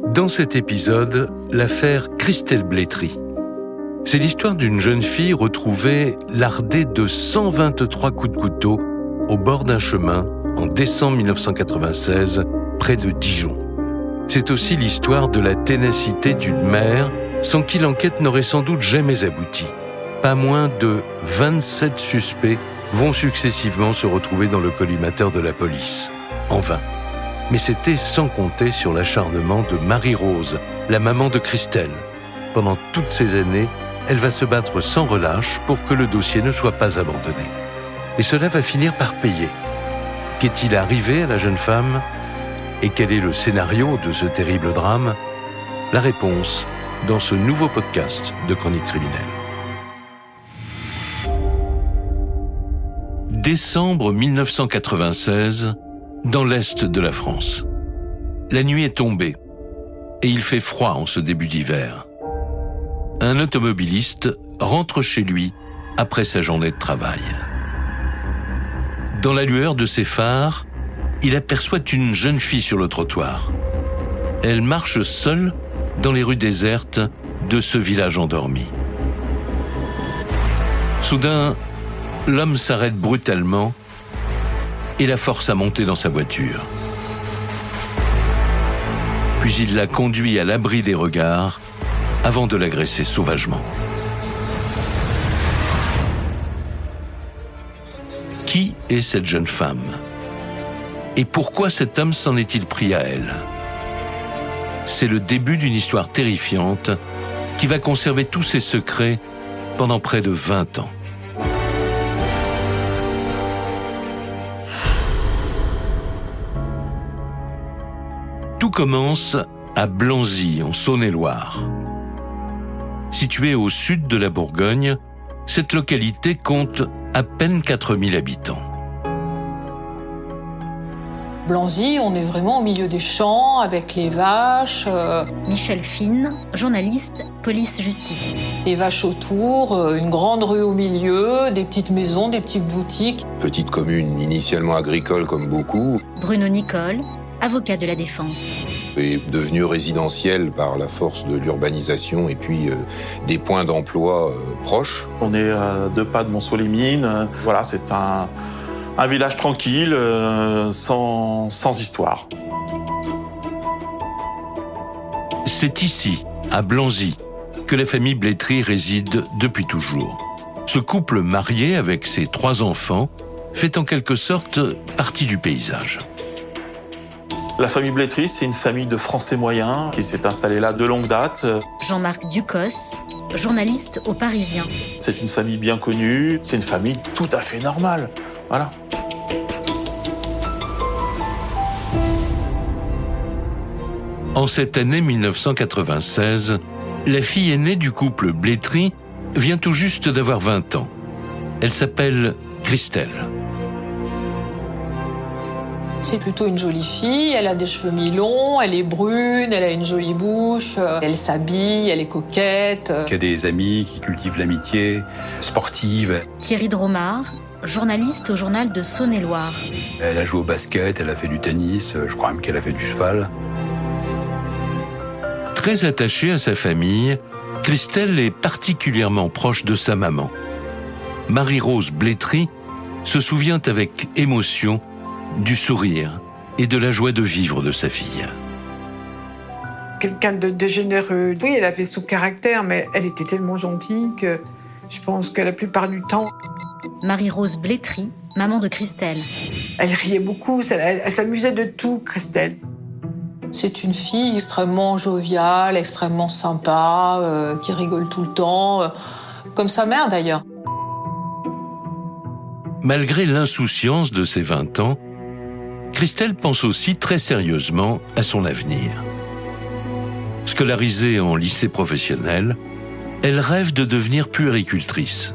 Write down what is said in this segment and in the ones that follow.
Dans cet épisode, l'affaire Christelle Blétry. C'est l'histoire d'une jeune fille retrouvée lardée de 123 coups de couteau au bord d'un chemin en décembre 1996, près de Dijon. C'est aussi l'histoire de la ténacité d'une mère sans qui l'enquête n'aurait sans doute jamais abouti. Pas moins de 27 suspects vont successivement se retrouver dans le collimateur de la police. En vain. Mais c'était sans compter sur l'acharnement de Marie-Rose, la maman de Christelle. Pendant toutes ces années, elle va se battre sans relâche pour que le dossier ne soit pas abandonné. Et cela va finir par payer. Qu'est-il arrivé à la jeune femme ? Et quel est le scénario de ce terrible drame ? La réponse dans ce nouveau podcast de Chronique criminelle. Décembre 1996, dans l'est de la France. La nuit est tombée et il fait froid en ce début d'hiver. Un automobiliste rentre chez lui après sa journée de travail. Dans la lueur de ses phares, il aperçoit une jeune fille sur le trottoir. Elle marche seule dans les rues désertes de ce village endormi. Soudain, l'homme s'arrête brutalement et la force à monter dans sa voiture. Puis il la conduit à l'abri des regards avant de l'agresser sauvagement. Qui est cette jeune femme ? Et pourquoi cet homme s'en est-il pris à elle ? C'est le début d'une histoire terrifiante qui va conserver tous ses secrets pendant près de 20 ans. Tout commence à Blanzy, en Saône-et-Loire. Située au sud de la Bourgogne, cette localité compte à peine 4000 habitants. Blanzy, on est vraiment au milieu des champs, avec les vaches. Michel Fine, journaliste, police-justice. Les vaches autour, une grande rue au milieu, des petites maisons, des petites boutiques. Petite commune initialement agricole comme beaucoup. Bruno Nicole, avocat de la défense. Est devenu résidentiel par la force de l'urbanisation et puis des points d'emploi proches. On est à 2 pas de Montceau-les-Mines. Voilà, c'est un village tranquille, sans histoire. C'est ici, à Blanzy, que la famille Blétry réside depuis toujours. Ce couple marié avec ses 3 enfants fait en quelque sorte partie du paysage. La famille Blétry, c'est une famille de Français moyens qui s'est installée là de longue date. Jean-Marc Ducos, journaliste au Parisien. C'est une famille bien connue, c'est une famille tout à fait normale. Voilà. En cette année 1996, la fille aînée du couple Blétry vient tout juste d'avoir 20 ans. Elle s'appelle Christelle. C'est plutôt une jolie fille, elle a des cheveux mi-longs, elle est brune, elle a une jolie bouche, elle s'habille, elle est coquette. Qui a des amis, qui cultivent l'amitié, sportive. Thierry Dromard, journaliste au journal de Saône-et-Loire. Elle a joué au basket, elle a fait du tennis, je crois même qu'elle a fait du cheval. Très attachée à sa famille, Christelle est particulièrement proche de sa maman. Marie-Rose Blétry se souvient avec émotion du sourire et de la joie de vivre de sa fille. Quelqu'un de généreux. Oui, elle avait son caractère, mais elle était tellement gentille que je pense que la plupart du temps... Marie-Rose Blétry, maman de Christelle. Elle riait beaucoup, elle s'amusait de tout, Christelle. C'est une fille extrêmement joviale, extrêmement sympa, qui rigole tout le temps, comme sa mère d'ailleurs. Malgré l'insouciance de ses 20 ans, Christelle pense aussi très sérieusement à son avenir. Scolarisée en lycée professionnel, elle rêve de devenir puéricultrice.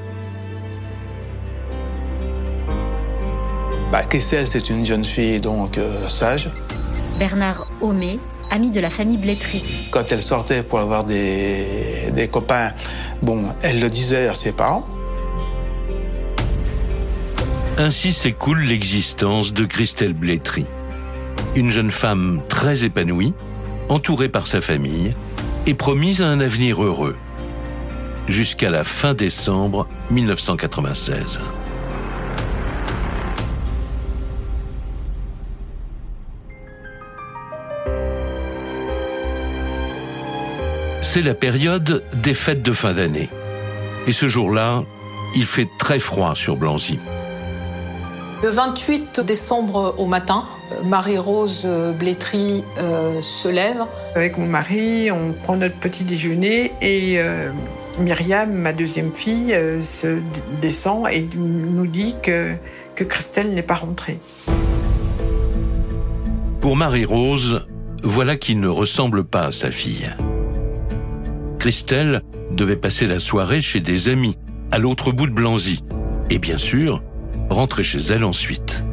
Christelle, c'est une jeune fille donc sage. Bernard Homé, ami de la famille Blétry. Quand elle sortait pour avoir des copains, elle le disait à ses parents. Ainsi s'écoule l'existence de Christelle Blétry. Une jeune femme très épanouie, entourée par sa famille et promise à un avenir heureux, jusqu'à la fin décembre 1996. C'est la période des fêtes de fin d'année. Et ce jour-là, il fait très froid sur Blanzy. Le 28 décembre au matin, Marie-Rose Blétry se lève. Avec mon mari, on prend notre petit déjeuner et Myriam, ma deuxième fille, se descend et nous dit que Christelle n'est pas rentrée. Pour Marie-Rose, voilà qui ne ressemble pas à sa fille. Christelle devait passer la soirée chez des amis, à l'autre bout de Blanzy. Et bien sûr, rentrer chez elle ensuite.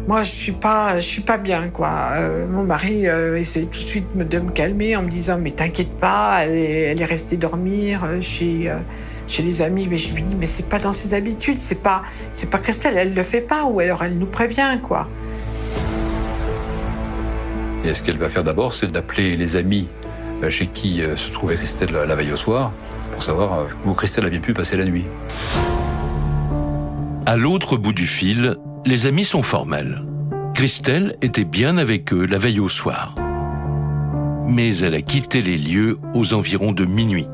Moi, je suis pas bien, quoi. Mon mari essaie tout de suite de me calmer en me disant « Mais t'inquiète pas, elle est restée dormir chez les amis. » Mais je lui dis « Mais c'est pas dans ses habitudes, c'est pas Christelle, elle le fait pas, ou alors elle nous prévient, quoi. » Et ce qu'elle va faire d'abord, c'est d'appeler les amis chez qui se trouvait Christelle la veille au soir, pour savoir où Christelle a bien pu passer la nuit. À l'autre bout du fil, les amis sont formels. Christelle était bien avec eux la veille au soir. Mais elle a quitté les lieux aux environs de minuit.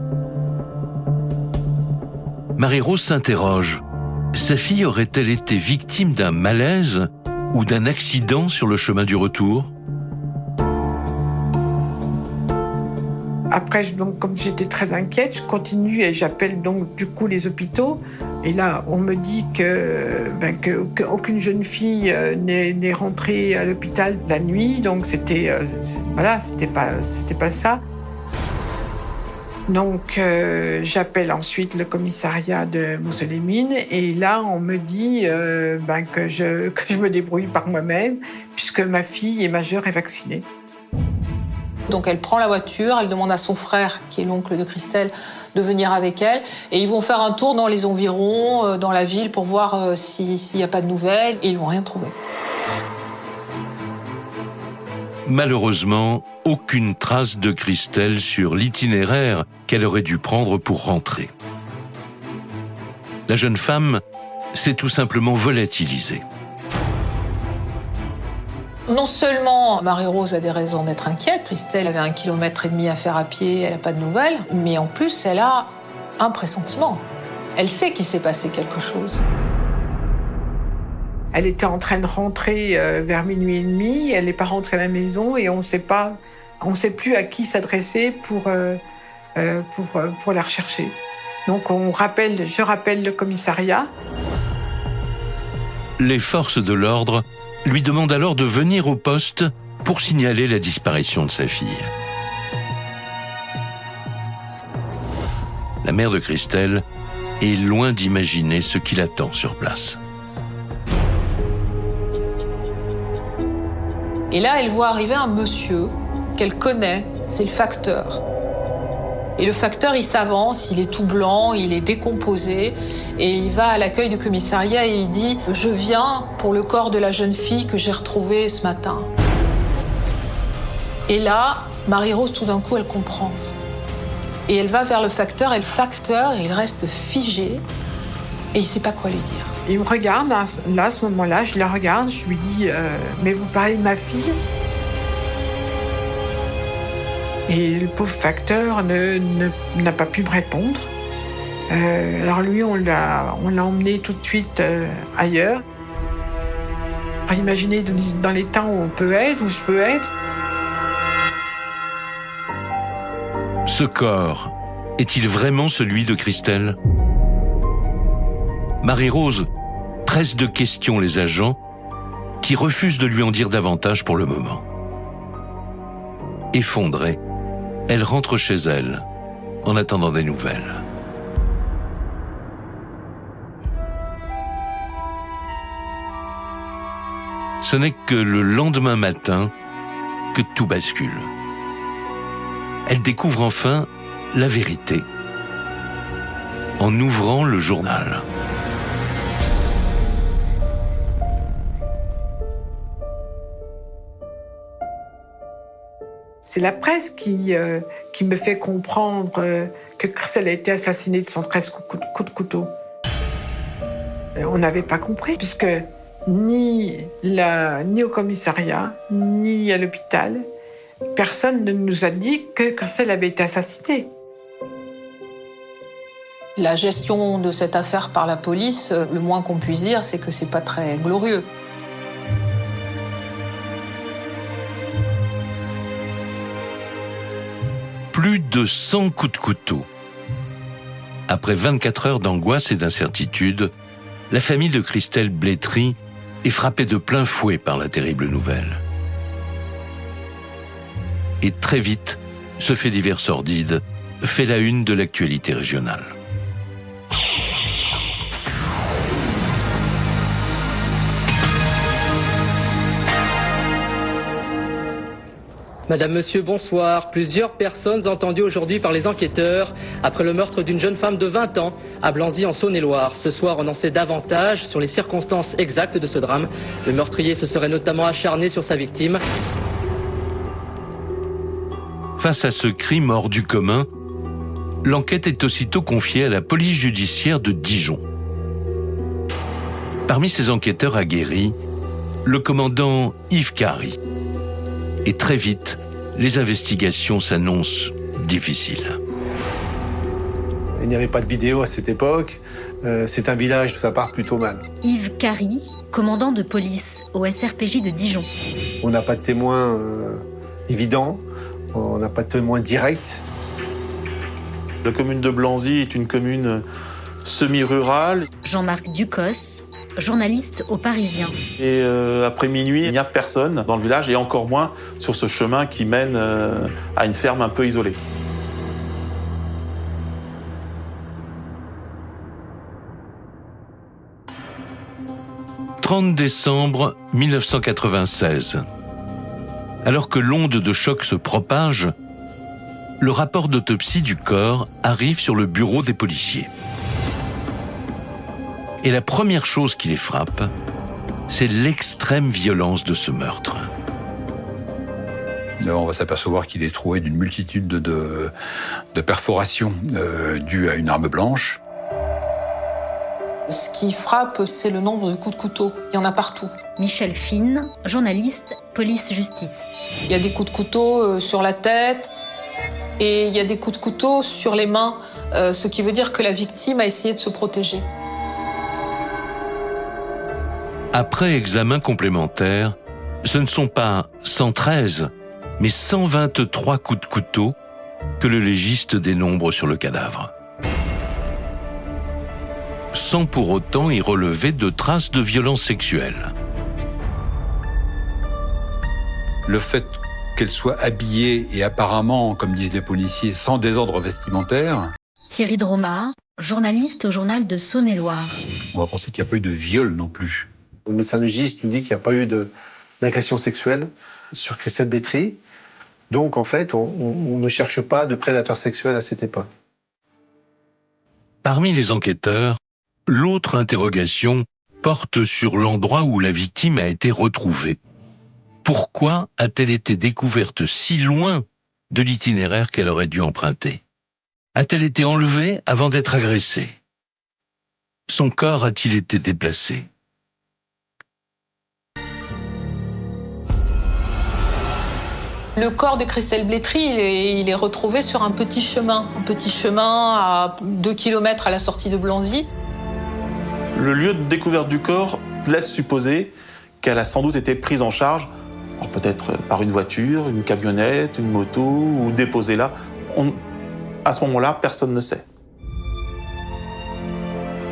Marie-Rose s'interroge. Sa fille aurait-elle été victime d'un malaise ou d'un accident sur le chemin du retour ? Après, donc, comme j'étais très inquiète, je continue et j'appelle donc du coup les hôpitaux. Et là, on me dit qu'aucune jeune fille n'est rentrée à l'hôpital la nuit. Donc c'était pas ça. Donc j'appelle ensuite le commissariat de Mousseau-les-Mines et là on me dit que je me débrouille par moi-même puisque ma fille est majeure et vaccinée. Donc elle prend la voiture, elle demande à son frère, qui est l'oncle de Christelle, de venir avec elle. Et ils vont faire un tour dans les environs, dans la ville, pour voir s'il n'y a pas de nouvelles. Et ils vont rien trouver. Malheureusement, aucune trace de Christelle sur l'itinéraire qu'elle aurait dû prendre pour rentrer. La jeune femme s'est tout simplement volatilisée. Non seulement Marie-Rose a des raisons d'être inquiète, Christelle avait 1,5 km à faire à pied, elle n'a pas de nouvelles, mais en plus elle a un pressentiment. Elle sait qu'il s'est passé quelque chose. Elle était en train de rentrer vers minuit et demi, elle n'est pas rentrée à la maison et on ne sait plus à qui s'adresser pour la rechercher. Donc je rappelle le commissariat. Les forces de l'ordre lui demandent alors de venir au poste pour signaler la disparition de sa fille. La mère de Christelle est loin d'imaginer ce qui l'attend sur place. Et là, elle voit arriver un monsieur qu'elle connaît, c'est le facteur. Et le facteur, il s'avance, il est tout blanc, il est décomposé, et il va à l'accueil du commissariat et il dit « Je viens pour le corps de la jeune fille que j'ai retrouvée ce matin. » Et là, Marie-Rose, tout d'un coup, elle comprend. Et elle va vers le facteur, et le facteur, il reste figé, et il ne sait pas quoi lui dire. Il me regarde, là, à ce moment-là, je la regarde, je lui dis « Mais vous parlez de ma fille ?» Et le pauvre facteur n'a pas pu me répondre. Alors lui, on l'a emmené tout de suite ailleurs. Alors imaginez dans l'état où on peut être, où je peux être. Ce corps est-il vraiment celui de Christelle ? Marie-Rose presse de questions les agents qui refusent de lui en dire davantage pour le moment. Effondrée, elle rentre chez elle en attendant des nouvelles. Ce n'est que le lendemain matin que tout bascule. Elle découvre enfin la vérité en ouvrant le journal. C'est la presse qui me fait comprendre que Christelle a été assassinée de 113 coups de couteau. On n'avait pas compris, puisque ni au commissariat, ni à l'hôpital, personne ne nous a dit que Christelle avait été assassinée. La gestion de cette affaire par la police, le moins qu'on puisse dire, c'est que c'est pas très glorieux. Plus de 100 coups de couteau. Après 24 heures d'angoisse et d'incertitude, la famille de Christelle Blétry est frappée de plein fouet par la terrible nouvelle. Et très vite, ce fait divers sordide fait la une de l'actualité régionale. Madame, Monsieur, bonsoir. Plusieurs personnes entendues aujourd'hui par les enquêteurs après le meurtre d'une jeune femme de 20 ans à Blanzy en Saône-et-Loire. Ce soir, on en sait davantage sur les circonstances exactes de ce drame. Le meurtrier se serait notamment acharné sur sa victime. Face à ce crime hors du commun, l'enquête est aussitôt confiée à la police judiciaire de Dijon. Parmi ces enquêteurs aguerris, le commandant Yves Carry. Et très vite, les investigations s'annoncent difficiles. Il n'y avait pas de vidéo à cette époque. C'est un village, ça part plutôt mal. Yves Carry, commandant de police au SRPJ de Dijon. On n'a pas de témoins évidents, on n'a pas de témoins directs. La commune de Blanzy est une commune semi-rurale. Jean-Marc Ducos, journaliste au Parisien. Et après minuit, il n'y a personne dans le village et encore moins sur ce chemin qui mène à une ferme un peu isolée. « 30 décembre 1996. Alors que l'onde de choc se propage, le rapport d'autopsie du corps arrive sur le bureau des policiers. Et la première chose qui les frappe, c'est l'extrême violence de ce meurtre. On va s'apercevoir qu'il est trouvé d'une multitude de perforations dues à une arme blanche. Ce qui frappe, c'est le nombre de coups de couteau. Il y en a partout. Michel Fine, journaliste, police-justice. Il y a des coups de couteau sur la tête et il y a des coups de couteau sur les mains, ce qui veut dire que la victime a essayé de se protéger. Après examen complémentaire, ce ne sont pas 113, mais 123 coups de couteau que le légiste dénombre sur le cadavre. Sans pour autant y relever de traces de violence sexuelle. Le fait qu'elle soit habillée et apparemment, comme disent les policiers, sans désordre vestimentaire. Thierry Droma, journaliste au journal de Saône-et-Loire. On va penser qu'il n'y a pas eu de viol non plus. Le médecin légiste nous dit qu'il n'y a pas eu d'agression sexuelle sur Christelle Blétry. Donc en fait, on ne cherche pas de prédateur sexuel à cette époque. Parmi les enquêteurs, l'autre interrogation porte sur l'endroit où la victime a été retrouvée. Pourquoi a-t-elle été découverte si loin de l'itinéraire qu'elle aurait dû emprunter? A-t-elle été enlevée avant d'être agressée? Son corps a-t-il été déplacé? Le corps de Christelle Blétry, il est retrouvé sur un petit chemin à 2 km à la sortie de Blanzy. Le lieu de découverte du corps laisse supposer qu'elle a sans doute été prise en charge, peut-être par une voiture, une camionnette, une moto, ou déposée là. À ce moment-là, personne ne sait.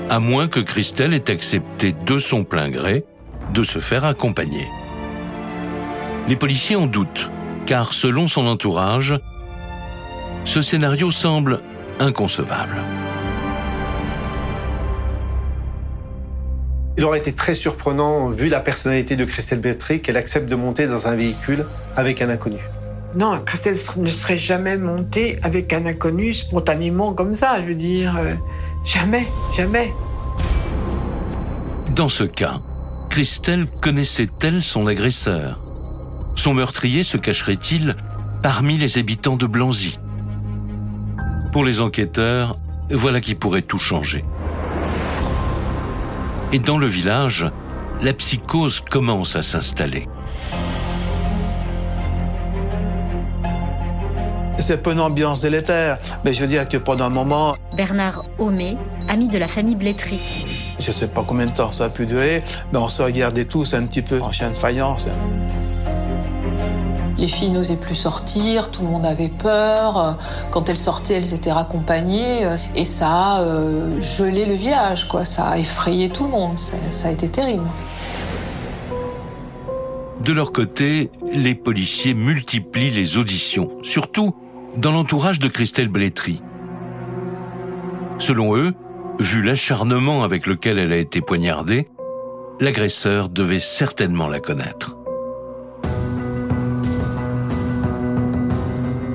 À moins que Christelle ait accepté de son plein gré de se faire accompagner. Les policiers en doutent, car selon son entourage, ce scénario semble inconcevable. Il aurait été très surprenant, vu la personnalité de Christelle Blétry, qu'elle accepte de monter dans un véhicule avec un inconnu. Non, Christelle ne serait jamais montée avec un inconnu spontanément comme ça, je veux dire. Jamais, jamais. Dans ce cas, Christelle connaissait-elle son agresseur? Son meurtrier se cacherait-il parmi les habitants de Blanzy. Pour les enquêteurs, voilà qui pourrait tout changer. Et dans le village, la psychose commence à s'installer. C'est pas une ambiance délétère, mais je veux dire que pendant un moment... Bernard Homé, ami de la famille Blétry. Je sais pas combien de temps ça a pu durer, mais on se regardait tous un petit peu en chien de faïence. Les filles n'osaient plus sortir, tout le monde avait peur. Quand elles sortaient, elles étaient raccompagnées. Et ça a gelé le village, quoi. Ça a effrayé tout le monde. Ça a été terrible. De leur côté, les policiers multiplient les auditions, surtout dans l'entourage de Christelle Blétry. Selon eux, vu l'acharnement avec lequel elle a été poignardée, l'agresseur devait certainement la connaître.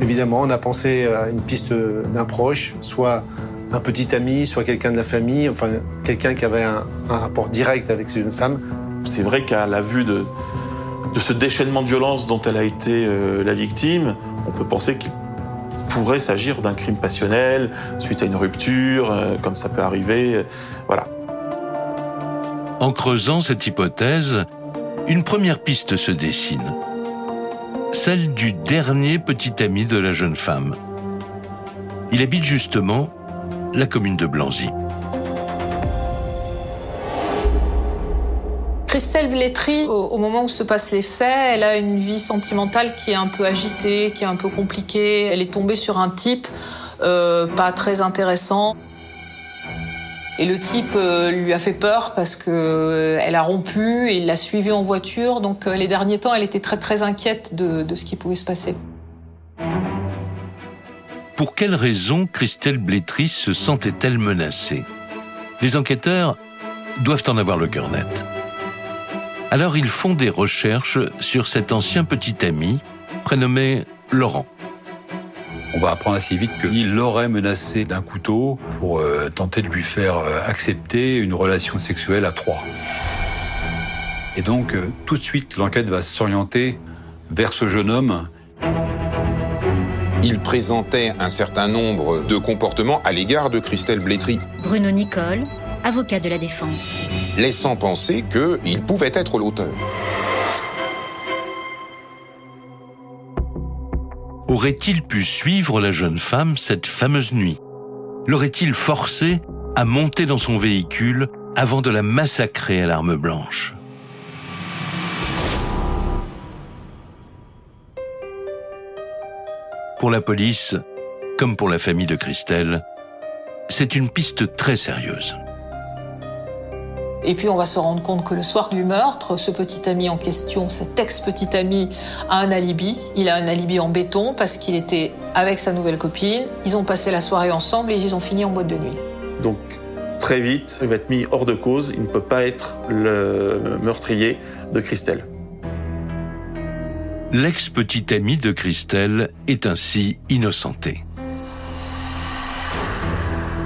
Évidemment, on a pensé à une piste d'un proche, soit un petit ami, soit quelqu'un de la famille, enfin quelqu'un qui avait un rapport direct avec cette jeune femme. C'est vrai qu'à la vue de ce déchaînement de violence dont elle a été la victime, on peut penser qu'il pourrait s'agir d'un crime passionnel, suite à une rupture, comme ça peut arriver, voilà. En creusant cette hypothèse, une première piste se dessine. Celle du dernier petit ami de la jeune femme. Il habite justement la commune de Blanzy. Christelle Blétry, au moment où se passent les faits, elle a une vie sentimentale qui est un peu agitée, qui est un peu compliquée. Elle est tombée sur un type pas très intéressant. Et le type lui a fait peur parce qu'elle a rompu et il l'a suivie en voiture. Donc les derniers temps, elle était très très inquiète de ce qui pouvait se passer. Pour quelles raisons Christelle Blétry se sentait-elle menacée? Les enquêteurs doivent en avoir le cœur net. Alors ils font des recherches sur cet ancien petit ami, prénommé Laurent. On va apprendre assez vite qu'il l'aurait menacé d'un couteau pour tenter de lui faire accepter une relation sexuelle à trois. Et donc, tout de suite, l'enquête va s'orienter vers ce jeune homme. Il présentait un certain nombre de comportements à l'égard de Christelle Blétry. Bruno Nicole, avocat de la défense. Laissant penser qu'il pouvait être l'auteur. Aurait-il pu suivre la jeune femme cette fameuse nuit? L'aurait-il forcé à monter dans son véhicule avant de la massacrer à l'arme blanche? Pour la police, comme pour la famille de Christelle, c'est une piste très sérieuse. Et puis on va se rendre compte que le soir du meurtre, ce petit ami en question, cet ex-petit ami, a un alibi. Il a un alibi en béton parce qu'il était avec sa nouvelle copine. Ils ont passé la soirée ensemble et ils ont fini en boîte de nuit. Donc très vite, il va être mis hors de cause. Il ne peut pas être le meurtrier de Christelle. L'ex-petit ami de Christelle est ainsi innocenté.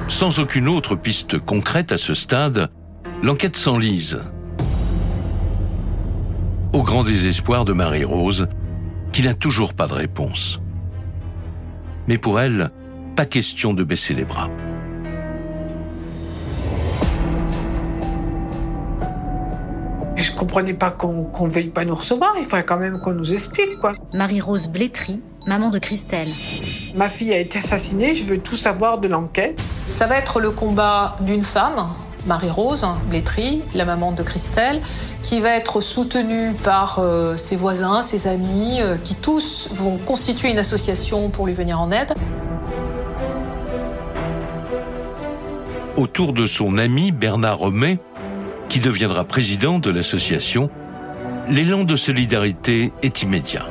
Sans aucune autre piste concrète à ce stade, l'enquête s'enlise. Au grand désespoir de Marie-Rose, qui n'a toujours pas de réponse. Mais pour elle, pas question de baisser les bras. Je comprenais pas qu'on veuille pas nous recevoir. Il faudrait quand même qu'on nous explique, quoi. Marie-Rose Blétry, maman de Christelle. Ma fille a été assassinée, je veux tout savoir de l'enquête. Ça va être le combat d'une femme, Marie-Rose Blétry, la maman de Christelle, qui va être soutenue par ses voisins, ses amis, qui tous vont constituer une association pour lui venir en aide. Autour de son ami Bernard Homé, qui deviendra président de l'association, l'élan de solidarité est immédiat.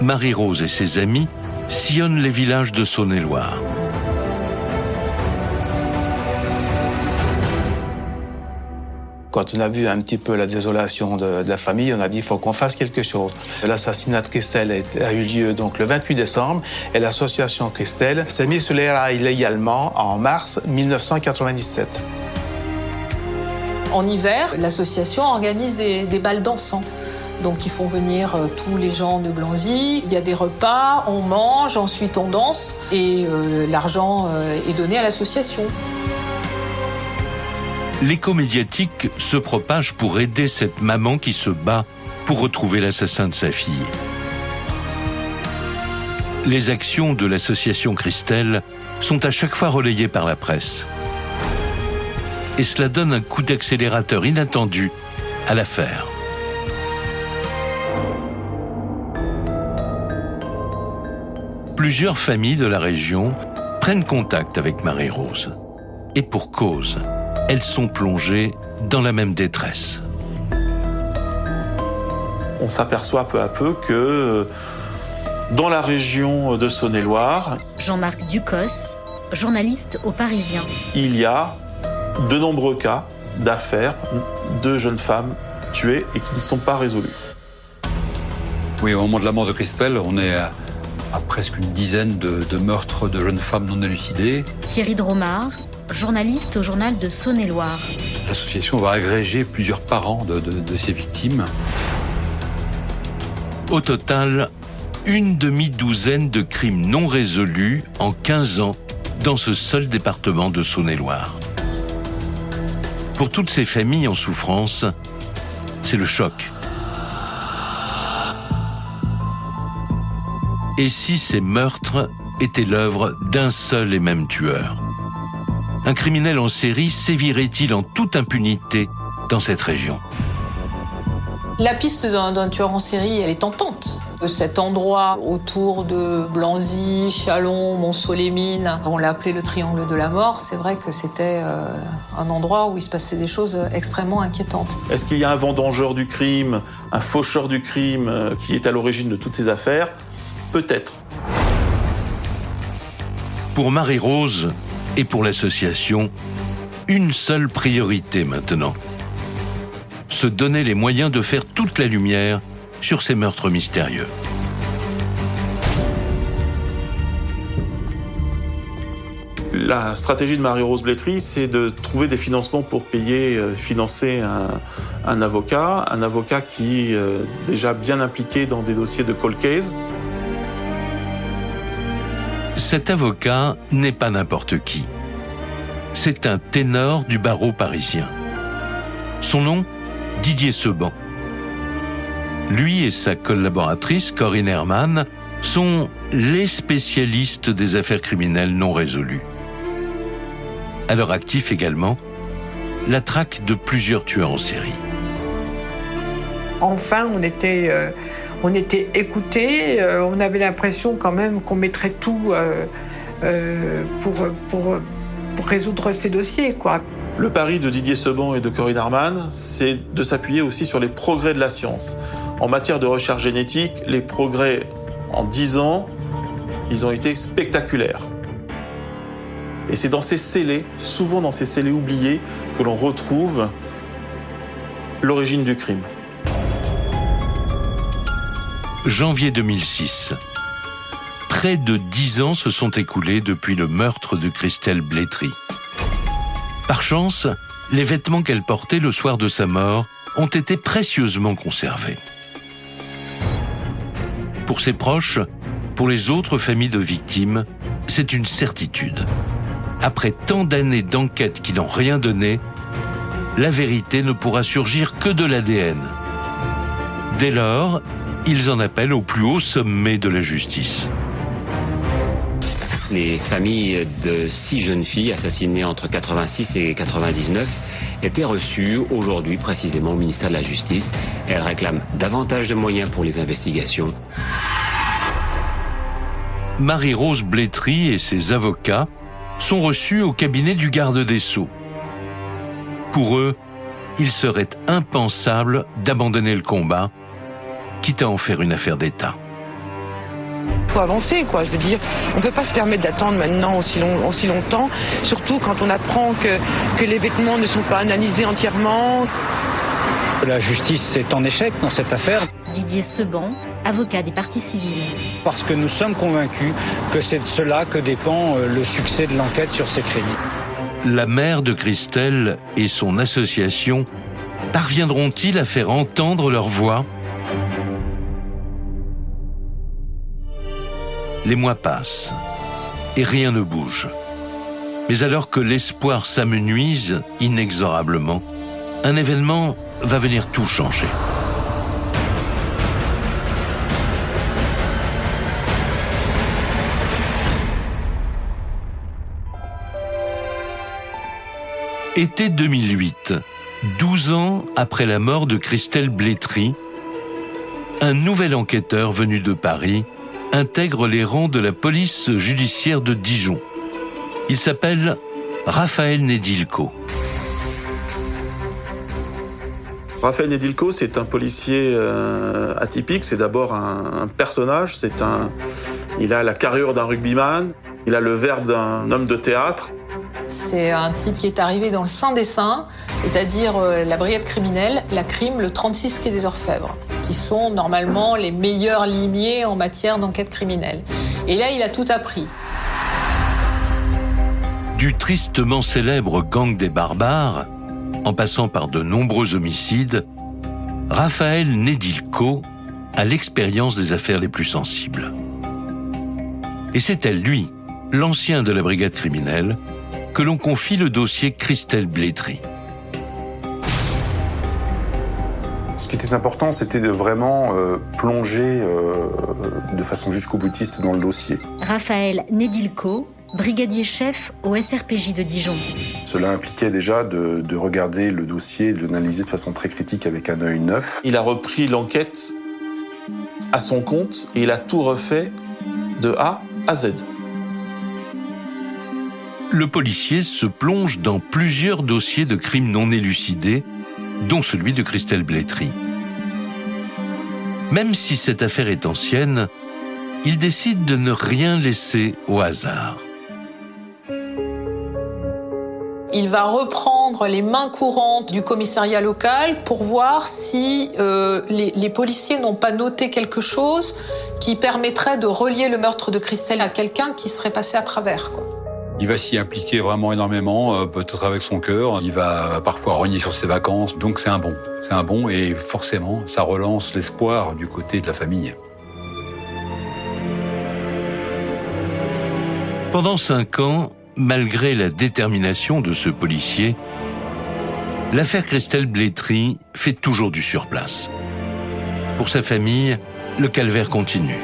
Marie-Rose et ses amis sillonnent les villages de Saône-et-Loire. Quand on a vu un petit peu la désolation de la famille, on a dit qu'il faut qu'on fasse quelque chose. L'assassinat de Christelle a eu lieu donc le 28 décembre et l'association Christelle s'est mise sur les rails légalement en mars 1997. En hiver, l'association organise des bals dansants. Donc ils font venir tous les gens de Blanzy, il y a des repas, on mange, ensuite on danse et l'argent est donné à l'association. L'écho médiatique se propage pour aider cette maman qui se bat pour retrouver l'assassin de sa fille. Les actions de l'association Christelle sont à chaque fois relayées par la presse. Et cela donne un coup d'accélérateur inattendu à l'affaire. Plusieurs familles de la région prennent contact avec Marie-Rose. Et pour cause, elles sont plongées dans la même détresse. On s'aperçoit peu à peu que dans la région de Saône-et-Loire, Jean-Marc Ducos, journaliste au Parisien. Il y a de nombreux cas d'affaires de jeunes femmes tuées et qui ne sont pas résolues. Oui, au moment de la mort de Christelle, on est à presque une dizaine de meurtres de jeunes femmes non élucidées. Thierry Dromard, journaliste au journal de Saône-et-Loire. L'association va agréger plusieurs parents de ces victimes. Au total, une demi-douzaine de crimes non résolus en 15 ans dans ce seul département de Saône-et-Loire. Pour toutes ces familles en souffrance, c'est le choc. Et si ces meurtres étaient l'œuvre d'un seul et même tueur? Un criminel en série sévirait-il en toute impunité dans cette région? La piste d'un tueur en série, elle est tentante. Cet endroit autour de Blanzy, Châlons, Montceau-les-Mines, on l'a appelé le triangle de la mort. C'est vrai que c'était un endroit où il se passait des choses extrêmement inquiétantes. Est-ce qu'il y a un vendangeur du crime, un faucheur du crime qui est à l'origine de toutes ces affaires? Peut-être. Pour Marie-Rose et pour l'association, une seule priorité maintenant. Se donner les moyens de faire toute la lumière sur ces meurtres mystérieux. La stratégie de Marie-Rose Blétry, c'est de trouver des financements pour financer un avocat qui est déjà bien impliqué dans des dossiers de cold case. Cet avocat n'est pas n'importe qui. C'est un ténor du barreau parisien. Son nom, Didier Seban. Lui et sa collaboratrice, Corinne Herman, sont les spécialistes des affaires criminelles non résolues. À leur actif également, la traque de plusieurs tueurs en série. Enfin, on était écoutés, on avait l'impression quand même qu'on mettrait tout pour résoudre ces dossiers, quoi. Le pari de Didier Seban et de Corinne Herman, c'est de s'appuyer aussi sur les progrès de la science. En matière de recherche génétique, les progrès en 10 ans, ils ont été spectaculaires. Et c'est dans ces scellés, souvent dans ces scellés oubliés, que l'on retrouve l'origine du crime. Janvier 2006. Près de 10 ans se sont écoulés depuis le meurtre de Christelle Blétry. Par chance, les vêtements qu'elle portait le soir de sa mort ont été précieusement conservés. Pour ses proches, pour les autres familles de victimes, c'est une certitude. Après tant d'années d'enquête qui n'ont rien donné, la vérité ne pourra surgir que de l'ADN. Dès lors, ils en appellent au plus haut sommet de la justice. Les familles de 6 jeunes filles assassinées entre 86 et 99 étaient reçues aujourd'hui précisément au ministère de la Justice. Elles réclament davantage de moyens pour les investigations. Marie-Rose Blétry et ses avocats sont reçus au cabinet du garde des Sceaux. Pour eux, il serait impensable d'abandonner le combat, quitte à en faire une affaire d'État. Il faut avancer, quoi. Je veux dire, on ne peut pas se permettre d'attendre maintenant aussi longtemps, surtout quand on apprend que les vêtements ne sont pas analysés entièrement. La justice est en échec dans cette affaire. Didier Seban, avocat des parties civiles. Parce que nous sommes convaincus que c'est de cela que dépend le succès de l'enquête sur ces crimes. La mère de Christelle et son association parviendront-ils à faire entendre leur voix ? Les mois passent et rien ne bouge. Mais alors que l'espoir s'amenuise inexorablement, un événement va venir tout changer. Été 2008, 12 ans après la mort de Christelle Blétry, un nouvel enquêteur venu de Paris intègre les rangs de la police judiciaire de Dijon. Il s'appelle Raphaël Nedilko. Raphaël Nedilko, c'est un policier atypique. C'est d'abord un personnage. Il a la carrure d'un rugbyman. Il a le verbe d'un homme de théâtre. C'est un type qui est arrivé dans le Saint des Saints, c'est-à-dire la brigade criminelle, la crime, le 36 quai des Orfèvres, qui sont normalement les meilleurs limiers en matière d'enquête criminelle. Et là, il a tout appris. Du tristement célèbre gang des barbares, en passant par de nombreux homicides, Raphaël Nedilko a l'expérience des affaires les plus sensibles. Et c'est à lui, l'ancien de la brigade criminelle, que l'on confie le dossier Christelle Blétry. Ce qui était important, c'était de vraiment plonger de façon jusqu'au boutiste dans le dossier. Raphaël Nedilko, brigadier chef au SRPJ de Dijon. Cela impliquait déjà de regarder le dossier, de l'analyser de façon très critique avec un œil neuf. Il a repris l'enquête à son compte et il a tout refait de A à Z. Le policier se plonge dans plusieurs dossiers de crimes non élucidés, dont celui de Christelle Blétry. Même si cette affaire est ancienne, il décide de ne rien laisser au hasard. Il va reprendre les mains courantes du commissariat local pour voir si les policiers n'ont pas noté quelque chose qui permettrait de relier le meurtre de Christelle à quelqu'un qui serait passé à travers, quoi. Il va s'y impliquer vraiment énormément, peut-être avec son cœur. Il va parfois renier sur ses vacances. Donc c'est un bon. C'est un bon et forcément, ça relance l'espoir du côté de la famille. Pendant 5 ans, malgré la détermination de ce policier, l'affaire Christelle Blétry fait toujours du surplace. Pour sa famille, le calvaire continue.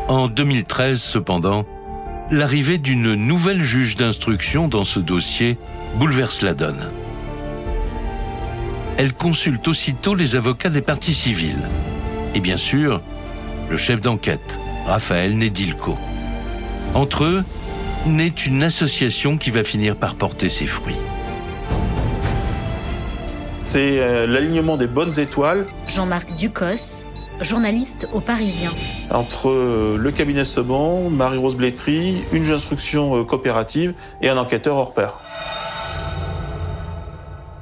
En 2013, cependant, l'arrivée d'une nouvelle juge d'instruction dans ce dossier bouleverse la donne. Elle consulte aussitôt les avocats des parties civiles. Et bien sûr, le chef d'enquête, Raphaël Nedilko. Entre eux, naît une association qui va finir par porter ses fruits. C'est l'alignement des bonnes étoiles. Jean-Marc Ducos, journaliste au Parisien. Entre le cabinet Seban, Marie-Rose Blétry, une juge d'instruction coopérative et un enquêteur hors pair.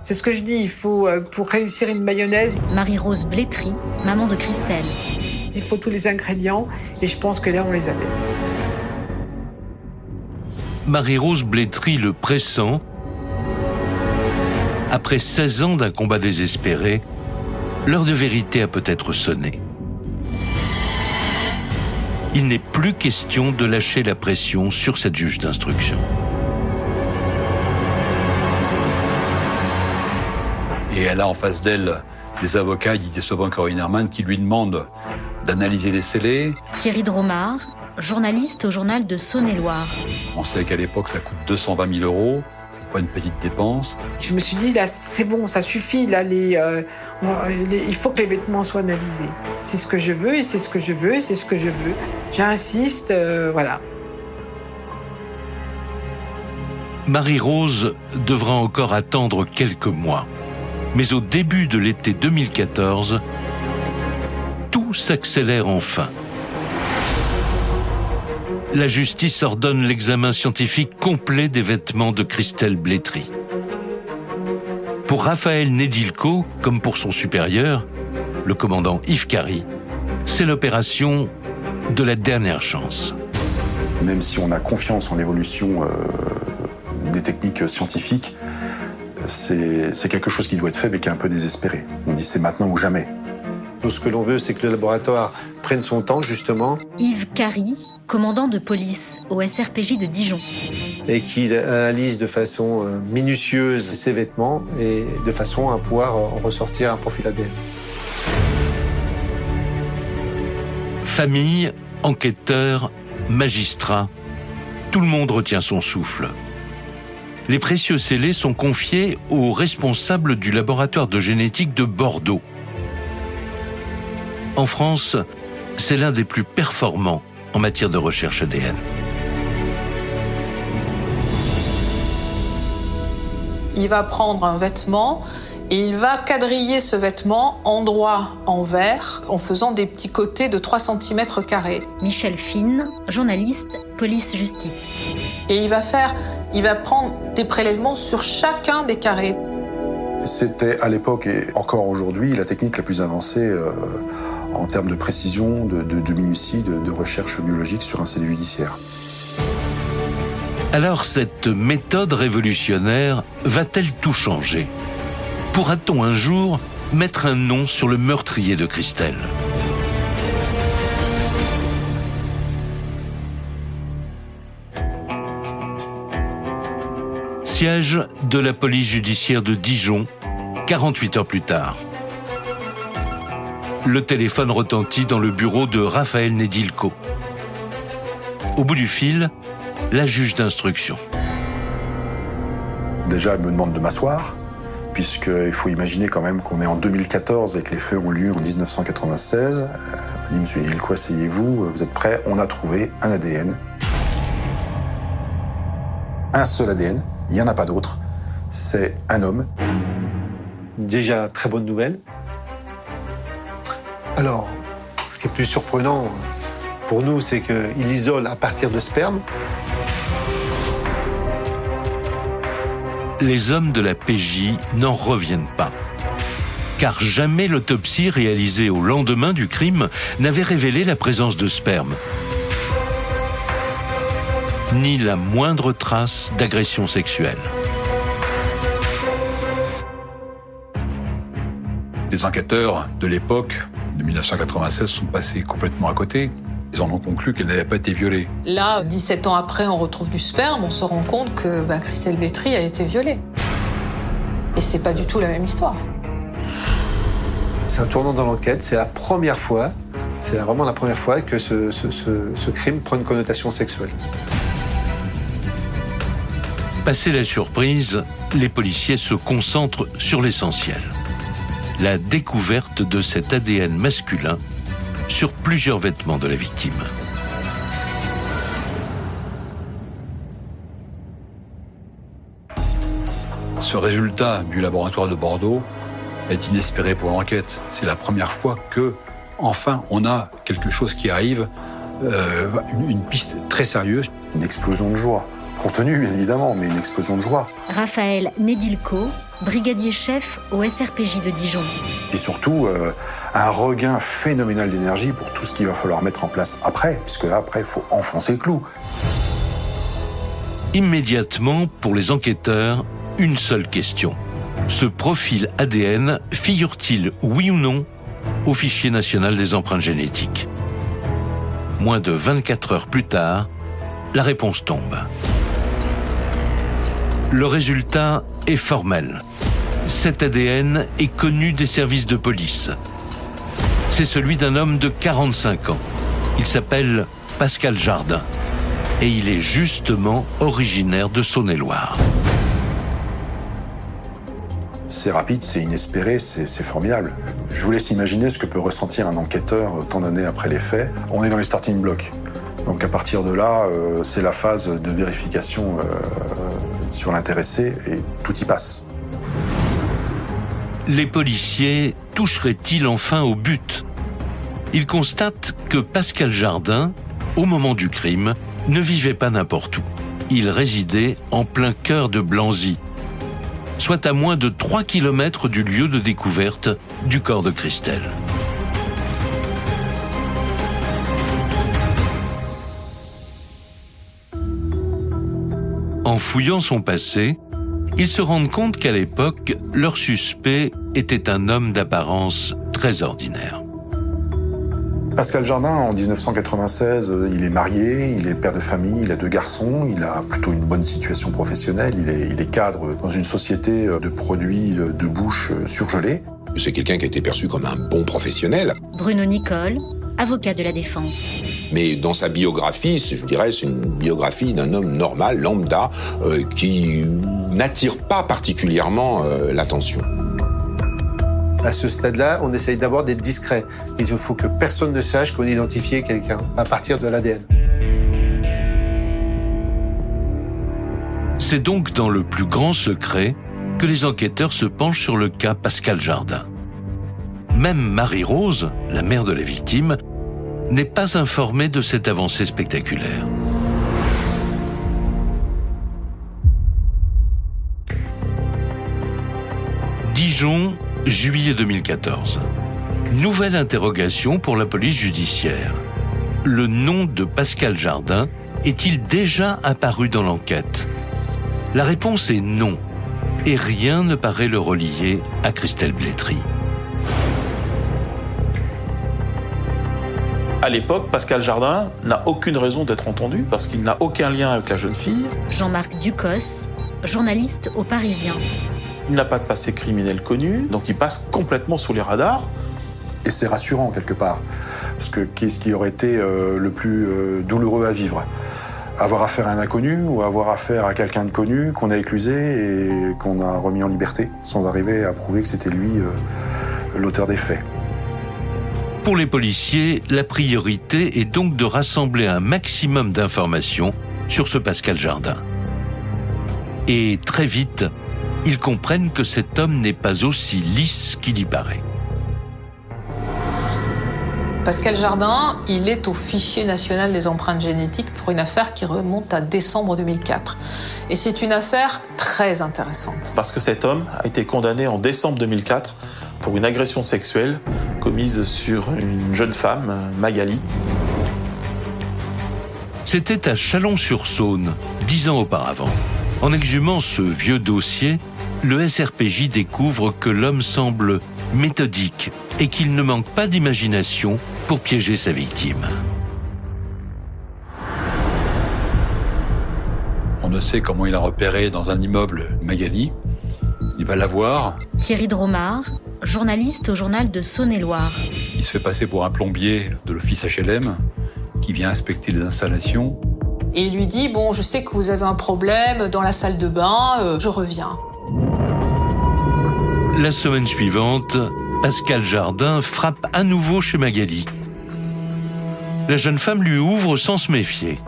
C'est ce que je dis, il faut, pour réussir une mayonnaise... Marie-Rose Blétry, maman de Christelle. Il faut tous les ingrédients et je pense que là, on les avait. Marie-Rose Blétry le pressent. Après 16 ans d'un combat désespéré, l'heure de vérité a peut-être sonné. Il n'est plus question de lâcher la pression sur cette juge d'instruction. Et elle a en face d'elle des avocats, Didier Seban, Corinne Herman, qui lui demandent d'analyser les scellés. Thierry Dromard, journaliste au journal de Saône-et-Loire. On sait qu'à l'époque, ça coûte 220 000 €. C'est pas une petite dépense. Je me suis dit, là, c'est bon, ça suffit. Là, il faut que les vêtements soient analysés. C'est ce que je veux, et c'est ce que je veux, et c'est ce que je veux. J'insiste, voilà. Marie-Rose devra encore attendre quelques mois. Mais au début de l'été 2014, tout s'accélère enfin. La justice ordonne l'examen scientifique complet des vêtements de Christelle Blétry. Pour Raphaël Nedilko, comme pour son supérieur, le commandant Yves Carry, c'est l'opération de la dernière chance. Même si on a confiance en l'évolution des techniques scientifiques, c'est quelque chose qui doit être fait mais qui est un peu désespéré. On dit c'est maintenant ou jamais. Donc, ce que l'on veut, c'est que le laboratoire prenne son temps, justement. Yves Carry, commandant de police au SRPJ de Dijon. Et qu'il analyse de façon minutieuse ses vêtements et de façon à pouvoir en ressortir un profil ADN. Famille, enquêteurs, magistrats, tout le monde retient son souffle. Les précieux scellés sont confiés aux responsables du laboratoire de génétique de Bordeaux. En France, c'est l'un des plus performants en matière de recherche ADN. Il va prendre un vêtement et il va quadriller ce vêtement endroit en verre en faisant des petits côtés de 3 cm². Michel Fine, journaliste, police-justice. Et il va prendre des prélèvements sur chacun des carrés. C'était à l'époque et encore aujourd'hui la technique la plus avancée en termes de précision, de minutie, de recherche biologique sur un scellé judiciaire. Alors cette méthode révolutionnaire va-t-elle tout changer ? Pourra-t-on un jour mettre un nom sur le meurtrier de Christelle ? Siège de la police judiciaire de Dijon, 48 heures plus tard. Le téléphone retentit dans le bureau de Raphaël Nedilko. Au bout du fil, la juge d'instruction. Déjà, elle me demande de m'asseoir, puisqu'il faut imaginer quand même qu'on est en 2014 et que les faits ont lieu en 1996. Elle m'a dit, monsieur Nedilko, asseyez-vous, vous êtes prêts ? On a trouvé un ADN. Un seul ADN, il n'y en a pas d'autre. C'est un homme. Déjà, très bonne nouvelle. Alors, ce qui est plus surprenant pour nous, c'est qu'il isole à partir de sperme. Les hommes de la PJ n'en reviennent pas. Car jamais l'autopsie réalisée au lendemain du crime n'avait révélé la présence de sperme. Ni la moindre trace d'agression sexuelle. Les enquêteurs de l'époque, de 1996, sont passés complètement à côté. Ils en ont conclu qu'elle n'avait pas été violée. Là, 17 ans après, on retrouve du sperme, on se rend compte que Christelle Blétry a été violée. Et c'est pas du tout la même histoire. C'est un tournant dans l'enquête, c'est la première fois, c'est vraiment la première fois que ce crime prend une connotation sexuelle. Passé la surprise, les policiers se concentrent sur l'essentiel. La découverte de cet ADN masculin sur plusieurs vêtements de la victime. Ce résultat du laboratoire de Bordeaux est inespéré pour l'enquête. C'est la première fois que, enfin, on a quelque chose qui arrive, une piste très sérieuse. Une explosion de joie. Contenue, bien évidemment, mais une explosion de joie. Raphaël Nedilko, brigadier chef au SRPJ de Dijon. Et surtout, un regain phénoménal d'énergie pour tout ce qu'il va falloir mettre en place après, puisque là, après, il faut enfoncer le clou. Immédiatement, pour les enquêteurs, une seule question. Ce profil ADN figure-t-il, oui ou non, au fichier national des empreintes génétiques ? Moins de 24 heures plus tard, la réponse tombe. Le résultat est formel. Cet ADN est connu des services de police. C'est celui d'un homme de 45 ans. Il s'appelle Pascal Jardin. Et il est justement originaire de Saône-et-Loire. C'est rapide, c'est inespéré, c'est formidable. Je vous laisse imaginer ce que peut ressentir un enquêteur tant d'années après les faits. On est dans les starting blocks. Donc à partir de là, c'est la phase de vérification sur l'intéressé et tout y passe. Les policiers toucheraient-ils enfin au but ? Ils constatent que Pascal Jardin, au moment du crime, ne vivait pas n'importe où. Il résidait en plein cœur de Blanzy, soit à moins de 3 km du lieu de découverte du corps de Christelle. En fouillant son passé, ils se rendent compte qu'à l'époque, leur suspect était un homme d'apparence très ordinaire. Pascal Jardin, en 1996, il est marié, il est père de famille, il a 2 garçons, il a plutôt une bonne situation professionnelle, il est cadre dans une société de produits de bouche surgelés. C'est quelqu'un qui a été perçu comme un bon professionnel. Bruno Nicole, avocat de la défense. Mais dans sa biographie, je dirais, c'est une biographie d'un homme normal, lambda, qui n'attire pas particulièrement l'attention. À ce stade-là, on essaye d'abord d'être discret. Il faut que personne ne sache qu'on a identifié quelqu'un à partir de l'ADN. C'est donc dans le plus grand secret que les enquêteurs se penchent sur le cas Pascal Jardin. Même Marie-Rose, la mère de la victime, n'est pas informée de cette avancée spectaculaire. Dijon, juillet 2014. Nouvelle interrogation pour la police judiciaire. Le nom de Pascal Jardin est-il déjà apparu dans l'enquête? La réponse est non, et rien ne paraît le relier à Christelle Blétry. À l'époque, Pascal Jardin n'a aucune raison d'être entendu parce qu'il n'a aucun lien avec la jeune fille. Jean-Marc Ducos, journaliste au Parisien. Il n'a pas de passé criminel connu, donc il passe complètement sous les radars. Et c'est rassurant quelque part, parce que qu'est-ce qui aurait été le plus douloureux à vivre? Avoir affaire à un inconnu ou avoir affaire à quelqu'un de connu qu'on a éclusé et qu'on a remis en liberté, sans arriver à prouver que c'était lui l'auteur des faits. Pour les policiers, la priorité est donc de rassembler un maximum d'informations sur ce Pascal Jardin. Et très vite, ils comprennent que cet homme n'est pas aussi lisse qu'il y paraît. Pascal Jardin, il est au fichier national des empreintes génétiques pour une affaire qui remonte à décembre 2004. Et c'est une affaire très intéressante. Parce que cet homme a été condamné en décembre 2004 pour une agression sexuelle commise sur une jeune femme, Magali. C'était à Chalon-sur-Saône, 10 ans auparavant. En exhumant ce vieux dossier, le SRPJ découvre que l'homme semble méthodique et qu'il ne manque pas d'imagination pour piéger sa victime. On ne sait comment il a repéré dans un immeuble Magali. Il va la voir. Thierry Dromard, journaliste au journal de Saône-et-Loire. Il se fait passer pour un plombier de l'office HLM qui vient inspecter les installations. Et il lui dit, bon, je sais que vous avez un problème dans la salle de bain, je reviens. La semaine suivante, Pascal Jardin frappe à nouveau chez Magali. La jeune femme lui ouvre sans se méfier.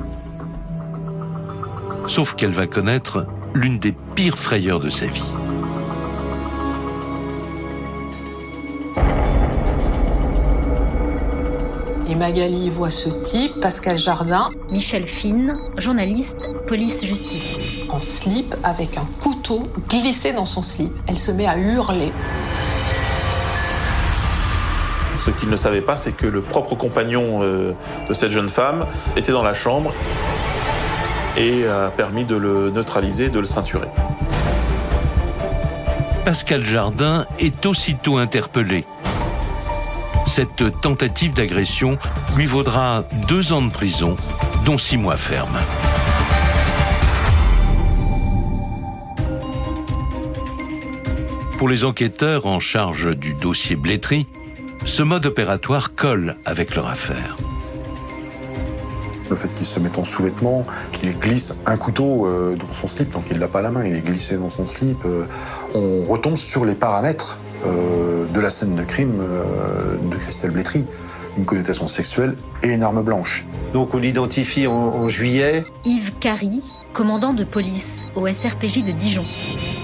Sauf qu'elle va connaître l'une des pires frayeurs de sa vie. Et Magali voit ce type, Pascal Jardin. Michel Fine, journaliste, police-justice. En slip, avec un couteau glissé dans son slip. Elle se met à hurler. Ce qu'il ne savait pas, c'est que le propre compagnon de cette jeune femme était dans la chambre et a permis de le neutraliser, de le ceinturer. Pascal Jardin est aussitôt interpellé. Cette tentative d'agression lui vaudra 2 ans de prison, dont 6 mois ferme. Pour les enquêteurs en charge du dossier Blétry, ce mode opératoire colle avec leur affaire. Le fait qu'il se mette en sous-vêtements, qu'il glisse un couteau dans son slip, donc il l'a pas à la main, il est glissé dans son slip, on retombe sur les paramètres de la scène de crime de Christelle Blétry. Une connotation sexuelle et une arme blanche. Donc on l'identifie en juillet. Yves Carry, commandant de police au SRPJ de Dijon.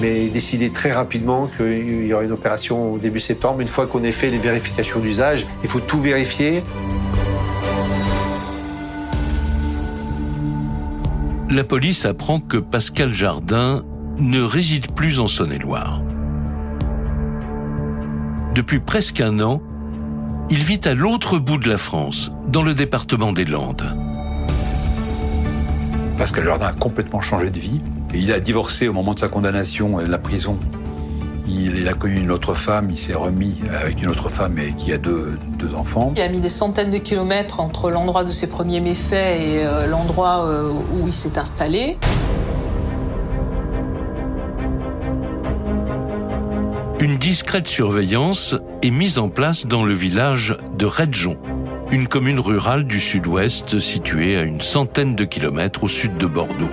Mais décidé très rapidement qu'il y aura une opération au début septembre. Une fois qu'on ait fait les vérifications d'usage, il faut tout vérifier. La police apprend que Pascal Jardin ne réside plus en Saône-et-Loire. Depuis presque 1 an, il vit à l'autre bout de la France, dans le département des Landes. Pascal Jardin a complètement changé de vie. Et il a divorcé au moment de sa condamnation et de la prison. Il a connu une autre femme, il s'est remis avec une autre femme et qui a deux enfants. Il a mis des centaines de kilomètres entre l'endroit de ses premiers méfaits et l'endroit où il s'est installé. Une discrète surveillance est mise en place dans le village de Redjon, une commune rurale du sud-ouest située à une centaine de kilomètres au sud de Bordeaux.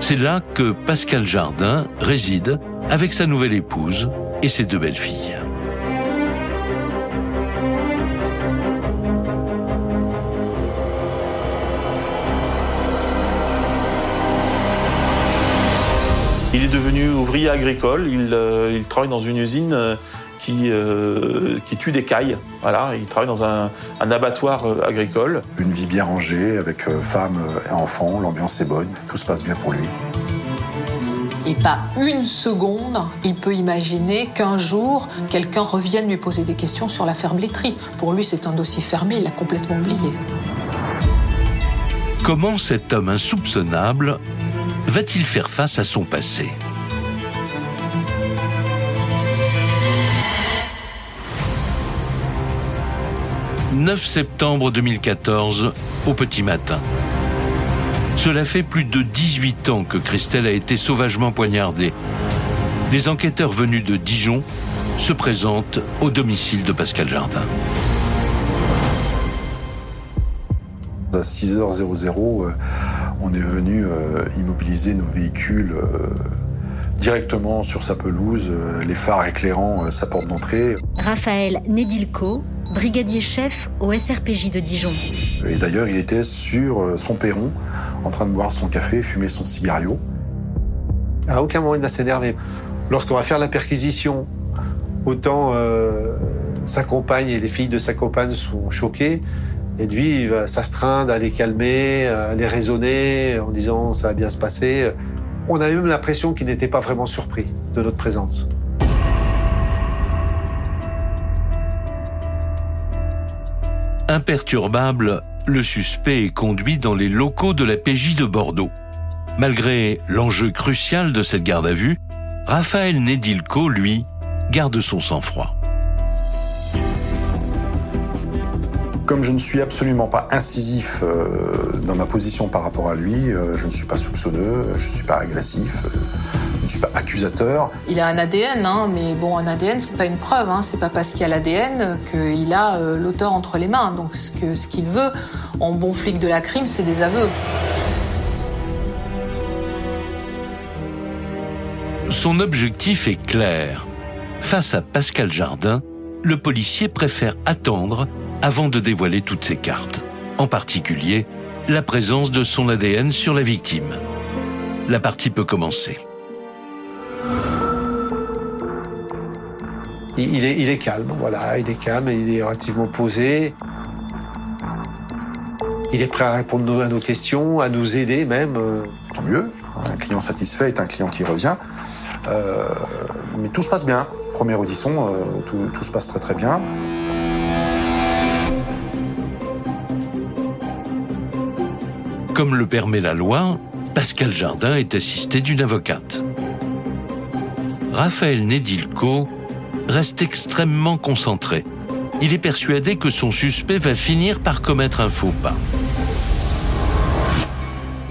C'est là que Pascal Jardin réside avec sa nouvelle épouse et ses 2 belles-filles. Il est devenu ouvrier agricole, il travaille dans une usine qui tue des cailles. Voilà, il travaille dans un abattoir agricole. Une vie bien rangée, avec femme et enfants, l'ambiance est bonne, tout se passe bien pour lui. Et pas une seconde, il peut imaginer qu'un jour, quelqu'un revienne lui poser des questions sur l'affaire Blétry. Pour lui, c'est un dossier fermé, il l'a complètement oublié. Comment cet homme insoupçonnable va-t-il faire face à son passé ? « 9 septembre 2014, au petit matin. Cela fait plus de 18 ans que Christelle a été sauvagement poignardée. Les enquêteurs venus de Dijon se présentent au domicile de Pascal Jardin. À 6h00, on est venu immobiliser nos véhicules directement sur sa pelouse, les phares éclairant sa porte d'entrée. Raphaël Nedilko, brigadier chef au SRPJ de Dijon. Et d'ailleurs, il était sur son perron, en train de boire son café, fumer son cigario. À aucun moment il n'a s'énervé. Lorsqu'on va faire la perquisition, autant sa compagne et les filles de sa compagne sont choquées, et lui, il va s'astreindre à les calmer, à les raisonner, en disant « ça va bien se passer ». On a même l'impression qu'il n'était pas vraiment surpris de notre présence. Imperturbable, le suspect est conduit dans les locaux de la PJ de Bordeaux. Malgré l'enjeu crucial de cette garde à vue, Raphaël Nedilko, lui, garde son sang-froid. Comme je ne suis absolument pas incisif dans ma position par rapport à lui, je ne suis pas soupçonneux, je ne suis pas agressif, je ne suis pas accusateur. Il a un ADN, mais bon, un ADN, c'est pas une preuve. C'est pas parce qu'il y a l'ADN qu'il a l'auteur entre les mains. Donc ce qu'il veut, en bon flic de la crime, c'est des aveux. Son objectif est clair. Face à Pascal Jardin, le policier préfère attendre avant de dévoiler toutes ses cartes. En particulier, la présence de son ADN sur la victime. La partie peut commencer. Il est calme, voilà, il est calme, il est relativement posé. Il est prêt à répondre à nos questions, à nous aider même. Tant mieux, un client satisfait est un client qui revient. Mais tout se passe bien. Première audition, tout se passe très très bien. Comme le permet la loi, Pascal Jardin est assisté d'une avocate. Raphaël Nedilko reste extrêmement concentré. Il est persuadé que son suspect va finir par commettre un faux pas.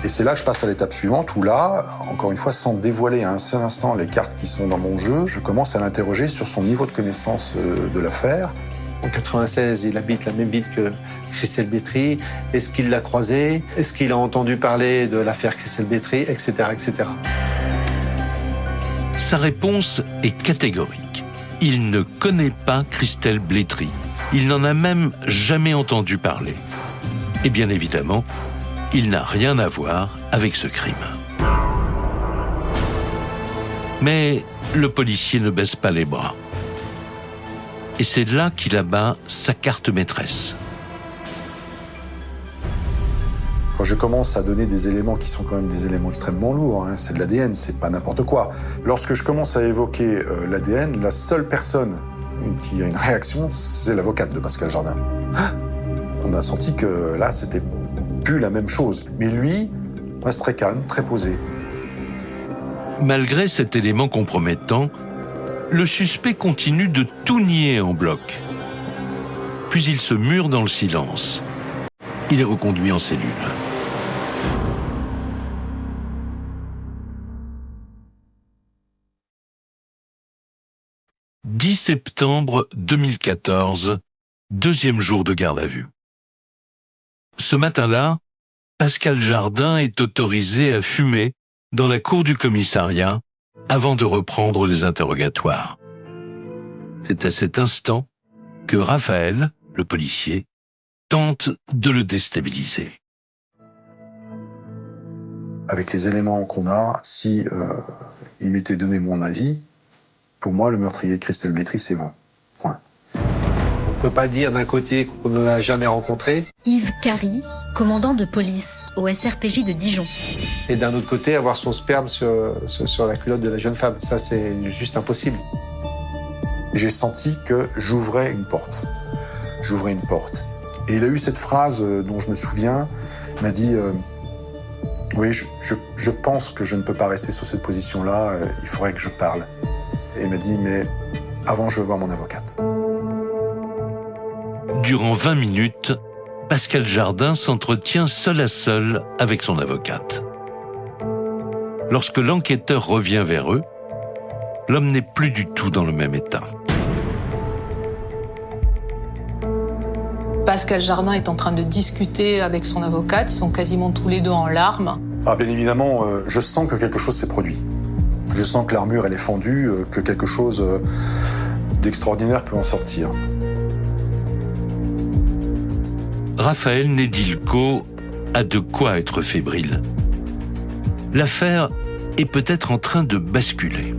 Et c'est là que je passe à l'étape suivante où là, encore une fois, sans dévoiler à un seul instant les cartes qui sont dans mon jeu, je commence à l'interroger sur son niveau de connaissance de l'affaire. En 96, il habite la même ville que Christelle Blétry. Est-ce qu'il l'a croisée? Est-ce qu'il a entendu parler de l'affaire Christelle Blétry, etc., etc. Sa réponse est catégorique. Il ne connaît pas Christelle Blétry. Il n'en a même jamais entendu parler. Et bien évidemment, il n'a rien à voir avec ce crime. Mais le policier ne baisse pas les bras. Et c'est là qu'il abat sa carte maîtresse. Quand je commence à donner des éléments qui sont quand même des éléments extrêmement lourds, c'est de l'ADN, c'est pas n'importe quoi. Lorsque je commence à évoquer l'ADN, la seule personne qui a une réaction, c'est l'avocate de Pascal Jardin. On a senti que là, c'était plus la même chose. Mais lui reste très calme, très posé. Malgré cet élément compromettant, le suspect continue de tout nier en bloc. Puis il se mure dans le silence. Il est reconduit en cellule. « 10 septembre 2014, deuxième jour de garde à vue. Ce matin-là, Pascal Jardin est autorisé à fumer dans la cour du commissariat avant de reprendre les interrogatoires. C'est à cet instant que Raphaël, le policier, tente de le déstabiliser. Avec les éléments qu'on a, si il m'était donné mon avis, pour moi, le meurtrier de Christelle Blétry, c'est bon. Point. On ne peut pas dire d'un côté qu'on ne l'a jamais rencontré. Yves Carry, commandant de police au SRPJ de Dijon. Et d'un autre côté, avoir son sperme sur la culotte de la jeune femme. Ça, c'est juste impossible. J'ai senti que j'ouvrais une porte. J'ouvrais une porte. Et il a eu cette phrase dont je me souviens, il m'a dit oui, je pense que je ne peux pas rester sur cette position-là, il faudrait que je parle. Et il m'a dit, mais avant, je veux voir mon avocate. Durant 20 minutes, Pascal Jardin s'entretient seul à seul avec son avocate. Lorsque l'enquêteur revient vers eux, l'homme n'est plus du tout dans le même état. Pascal Jardin est en train de discuter avec son avocate, ils sont quasiment tous les deux en larmes. Ah, bien évidemment, je sens que quelque chose s'est produit. Je sens que l'armure, elle est fendue, que quelque chose d'extraordinaire peut en sortir. Raphaël Nedilko a de quoi être fébrile. L'affaire est peut-être en train de basculer.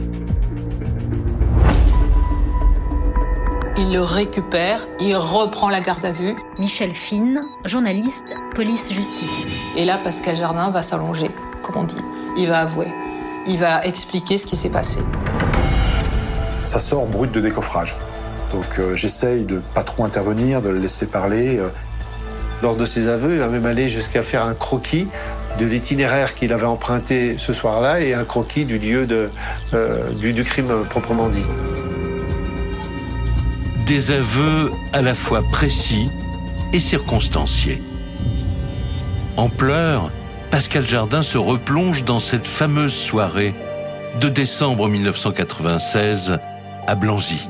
Il le récupère, il reprend la garde à vue. Michel Fine, journaliste, police-justice. Et là, Pascal Jardin va s'allonger, comme on dit. Il va avouer. Il va expliquer ce qui s'est passé. Ça sort brut de décoffrage. Donc j'essaye de pas trop intervenir, de le laisser parler. Lors de ses aveux, il va même aller jusqu'à faire un croquis de l'itinéraire qu'il avait emprunté ce soir-là et un croquis du lieu du crime proprement dit. Des aveux à la fois précis et circonstanciés. En pleurs, Pascal Jardin se replonge dans cette fameuse soirée de décembre 1996 à Blanzy.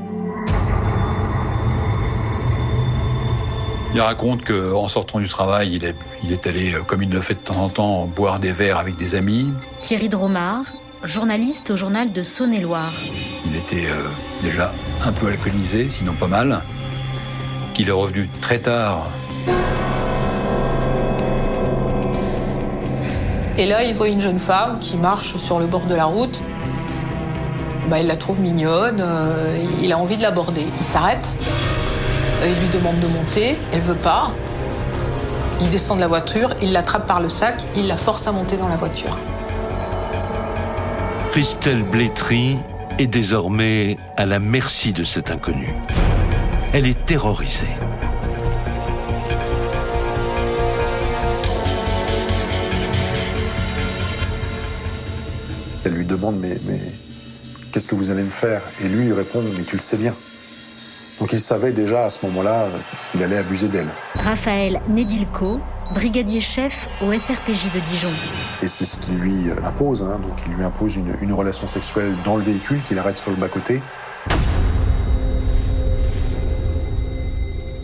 Il raconte qu'en sortant du travail, il est allé, comme il le fait de temps en temps, boire des verres avec des amis. Thierry Dromard, journaliste au journal de Saône-et-Loire. Il était déjà un peu alcoolisé, sinon pas mal. Qu'il est revenu très tard. Et là, il voit une jeune femme qui marche sur le bord de la route. Il la trouve mignonne, il a envie de l'aborder. Il s'arrête, il lui demande de monter, elle veut pas. Il descend de la voiture, il l'attrape par le sac, il la force à monter dans la voiture. Christelle Blétry est désormais à la merci de cet inconnu. Elle est terrorisée. Elle lui demande, mais qu'est-ce que vous allez me faire? Et lui répond, mais tu le sais bien. Donc il savait déjà à ce moment-là qu'il allait abuser d'elle. Raphaël Nedilko, brigadier chef au SRPJ de Dijon. Et c'est ce qu'il lui impose, donc il lui impose une relation sexuelle dans le véhicule qu'il arrête sur le bas-côté.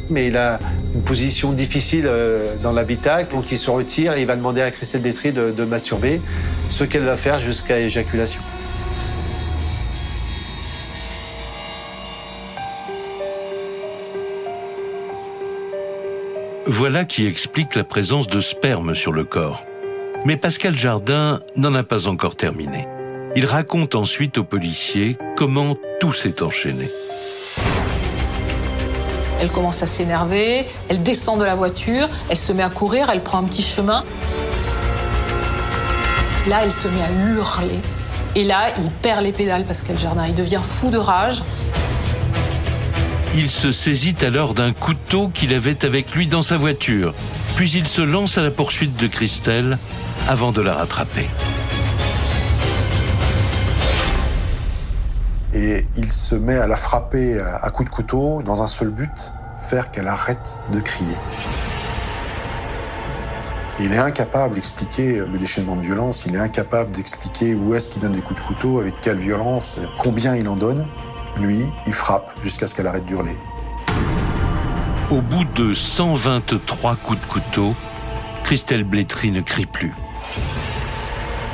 Mais il a une position difficile dans l'habitacle, donc il se retire et il va demander à Christelle Blétry de masturber, ce qu'elle va faire jusqu'à éjaculation. Voilà qui explique la présence de sperme sur le corps. Mais Pascal Jardin n'en a pas encore terminé. Il raconte ensuite aux policiers comment tout s'est enchaîné. Elle commence à s'énerver, elle descend de la voiture, elle se met à courir, elle prend un petit chemin. Là, elle se met à hurler. Et là, il perd les pédales, Pascal Jardin. Il devient fou de rage. Il se saisit alors d'un couteau qu'il avait avec lui dans sa voiture. Puis il se lance à la poursuite de Christelle avant de la rattraper. Et et il se met à la frapper à coups de couteau dans un seul but, faire qu'elle arrête de crier. Il est incapable d'expliquer le déchaînement de violence, il est incapable d'expliquer où est-ce qu'il donne des coups de couteau, avec quelle violence, combien il en donne. Lui, il frappe jusqu'à ce qu'elle arrête d'hurler. Au bout de 123 coups de couteau, Christelle Blétry ne crie plus.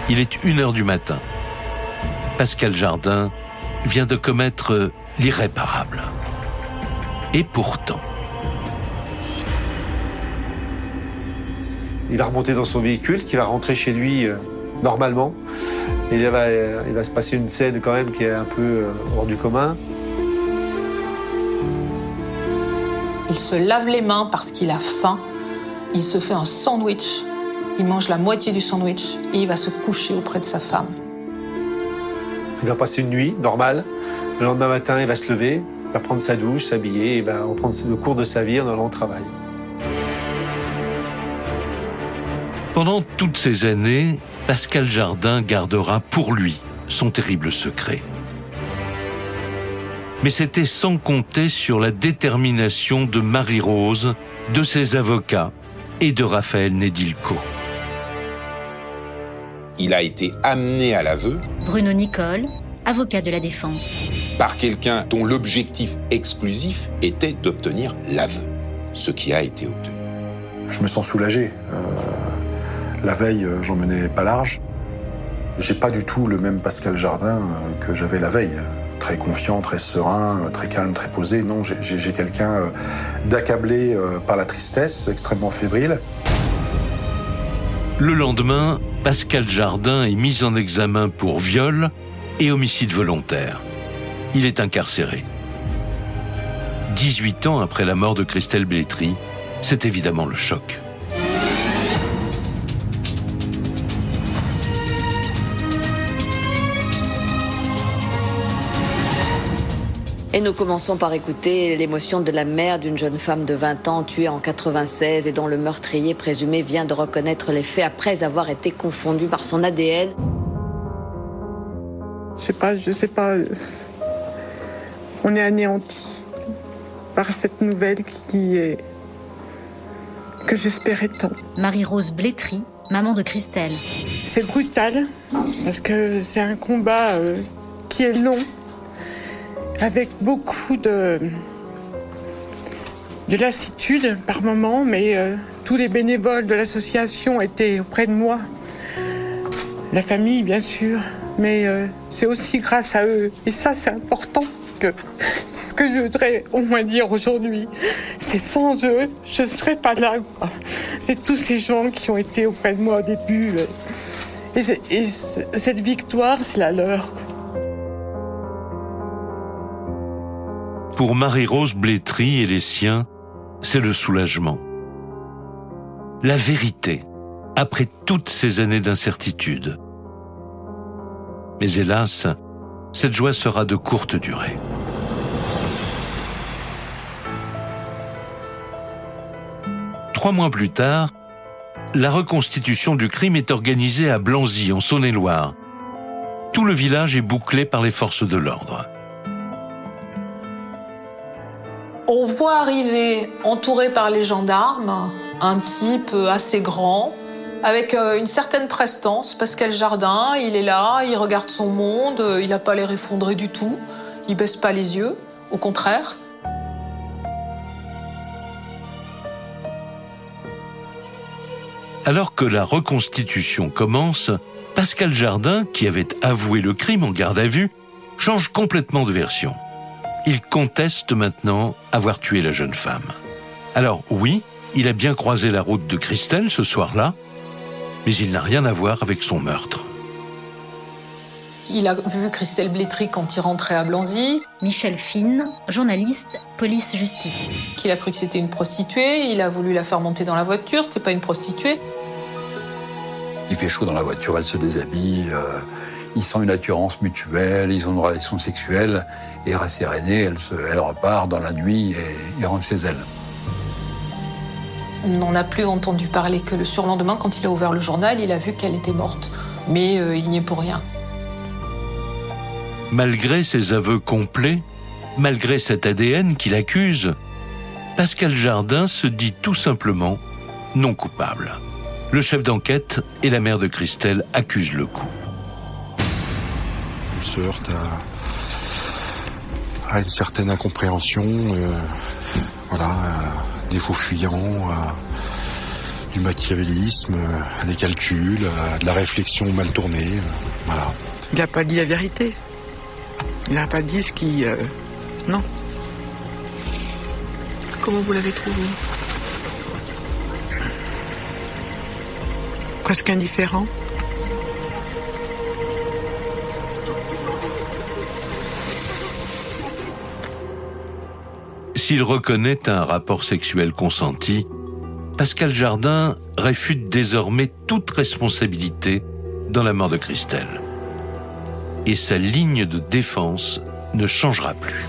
Il est 1h du matin. Pascal Jardin vient de commettre l'irréparable. Et pourtant... Il va remonter dans son véhicule, qui va rentrer chez lui normalement. Et il va se passer une scène quand même qui est un peu hors du commun. Il se lave les mains parce qu'il a faim. Il se fait un sandwich. Il mange la moitié du sandwich et il va se coucher auprès de sa femme. Il va passer une nuit normale. Le lendemain matin, il va se lever, il va prendre sa douche, s'habiller, il va reprendre le cours de sa vie en allant au travail. Pendant toutes ces années, Pascal Jardin gardera pour lui son terrible secret. Mais c'était sans compter sur la détermination de Marie-Rose, de ses avocats et de Raphaël Nedilko. Il a été amené à l'aveu. Bruno Nicole, avocat de la défense. Par quelqu'un dont l'objectif exclusif était d'obtenir l'aveu, ce qui a été obtenu. Je me sens soulagé. La veille, j'en menais pas large. J'ai pas du tout le même Pascal Jardin que j'avais la veille. Très confiant, très serein, très calme, très posé. Non, j'ai quelqu'un d'accablé par la tristesse, extrêmement fébrile. Le lendemain, Pascal Jardin est mis en examen pour viol et homicide volontaire. Il est incarcéré. 18 ans après la mort de Christelle Blétry, c'est évidemment le choc. Et nous commençons par écouter l'émotion de la mère d'une jeune femme de 20 ans tuée en 96 et dont le meurtrier présumé vient de reconnaître les faits après avoir été confondu par son ADN. Je sais pas. On est anéantis par cette nouvelle que j'espérais tant. Marie-Rose Blétry, maman de Christelle. C'est brutal parce que c'est un combat qui est long, avec beaucoup de lassitude par moment, mais tous les bénévoles de l'association étaient auprès de moi. La famille, bien sûr, mais c'est aussi grâce à eux. Et ça, c'est important. C'est ce que je voudrais au moins dire aujourd'hui. C'est sans eux, je ne serais pas là, quoi. C'est tous ces gens qui ont été auprès de moi au début. Et cette victoire, c'est la leur, quoi. Pour Marie-Rose Blétry et les siens, c'est le soulagement. La vérité, après toutes ces années d'incertitude. Mais hélas, cette joie sera de courte durée. Trois mois plus tard, la reconstitution du crime est organisée à Blanzy, en Saône-et-Loire. Tout le village est bouclé par les forces de l'ordre. On voit arriver, entouré par les gendarmes, un type assez grand, avec une certaine prestance. Pascal Jardin, il est là, il regarde son monde, il n'a pas l'air effondré du tout, il baisse pas les yeux, au contraire. Alors que la reconstitution commence, Pascal Jardin, qui avait avoué le crime en garde à vue, change complètement de version. Il conteste maintenant avoir tué la jeune femme. Alors oui, il a bien croisé la route de Christelle ce soir-là, mais il n'a rien à voir avec son meurtre. Il a vu Christelle Blétry quand il rentrait à Blanzy. Michel Fine, journaliste, police-justice. Qu'il a cru que c'était une prostituée, il a voulu la faire monter dans la voiture, c'était pas une prostituée. Il fait chaud dans la voiture, elle se déshabille, ils sentent une attirance mutuelle, ils ont une relation sexuelle, et rassérénée, elle repart dans la nuit et rentre chez elle. On n'en a plus entendu parler que le surlendemain, quand il a ouvert le journal, il a vu qu'elle était morte. Mais il n'y est pour rien. Malgré ses aveux complets, malgré cet ADN qui l'accuse, Pascal Jardin se dit tout simplement non coupable. Le chef d'enquête et la mère de Christelle accusent le coup. On se heurte à une certaine incompréhension, à des faux fuyants, à du machiavélisme, à des calculs, à de la réflexion mal tournée. Voilà. Il n'a pas dit la vérité. Il n'a pas dit ce qui... Non. Comment vous l'avez trouvé? Presque indifférent. S'il reconnaît un rapport sexuel consenti, Pascal Jardin réfute désormais toute responsabilité dans la mort de Christelle. Et sa ligne de défense ne changera plus.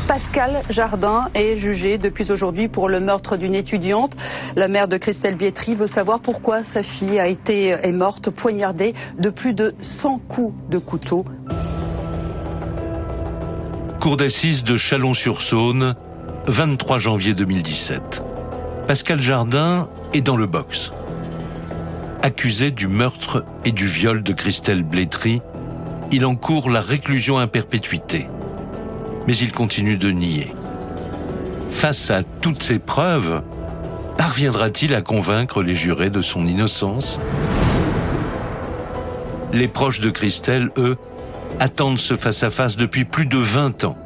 Pascal Jardin est jugé depuis aujourd'hui pour le meurtre d'une étudiante. La mère de Christelle Blétry veut savoir pourquoi sa fille est morte poignardée de plus de 100 coups de couteau. Cour d'assises de Chalon-sur-Saône, 23 janvier 2017. Pascal Jardin est dans le box. Accusé du meurtre et du viol de Christelle Blétry, il encourt la réclusion à perpétuité. Mais il continue de nier. Face à toutes ces preuves, parviendra-t-il à convaincre les jurés de son innocence? Les proches de Christelle, eux, attendent ce face-à-face depuis plus de 20 ans.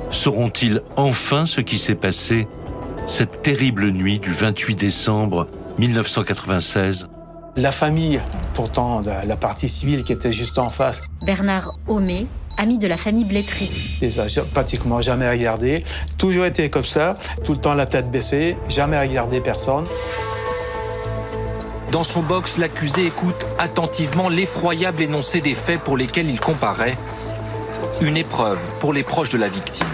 Sauront-ils enfin ce qui s'est passé cette terrible nuit du 28 décembre 1996? La famille, pourtant, la partie civile qui était juste en face. Bernard Homé, ami de la famille Blétry. Il les a pratiquement jamais regardés. Toujours été comme ça, tout le temps la tête baissée, jamais regardé personne. Dans son box, l'accusé écoute attentivement l'effroyable énoncé des faits pour lesquels il comparaît. Une épreuve pour les proches de la victime.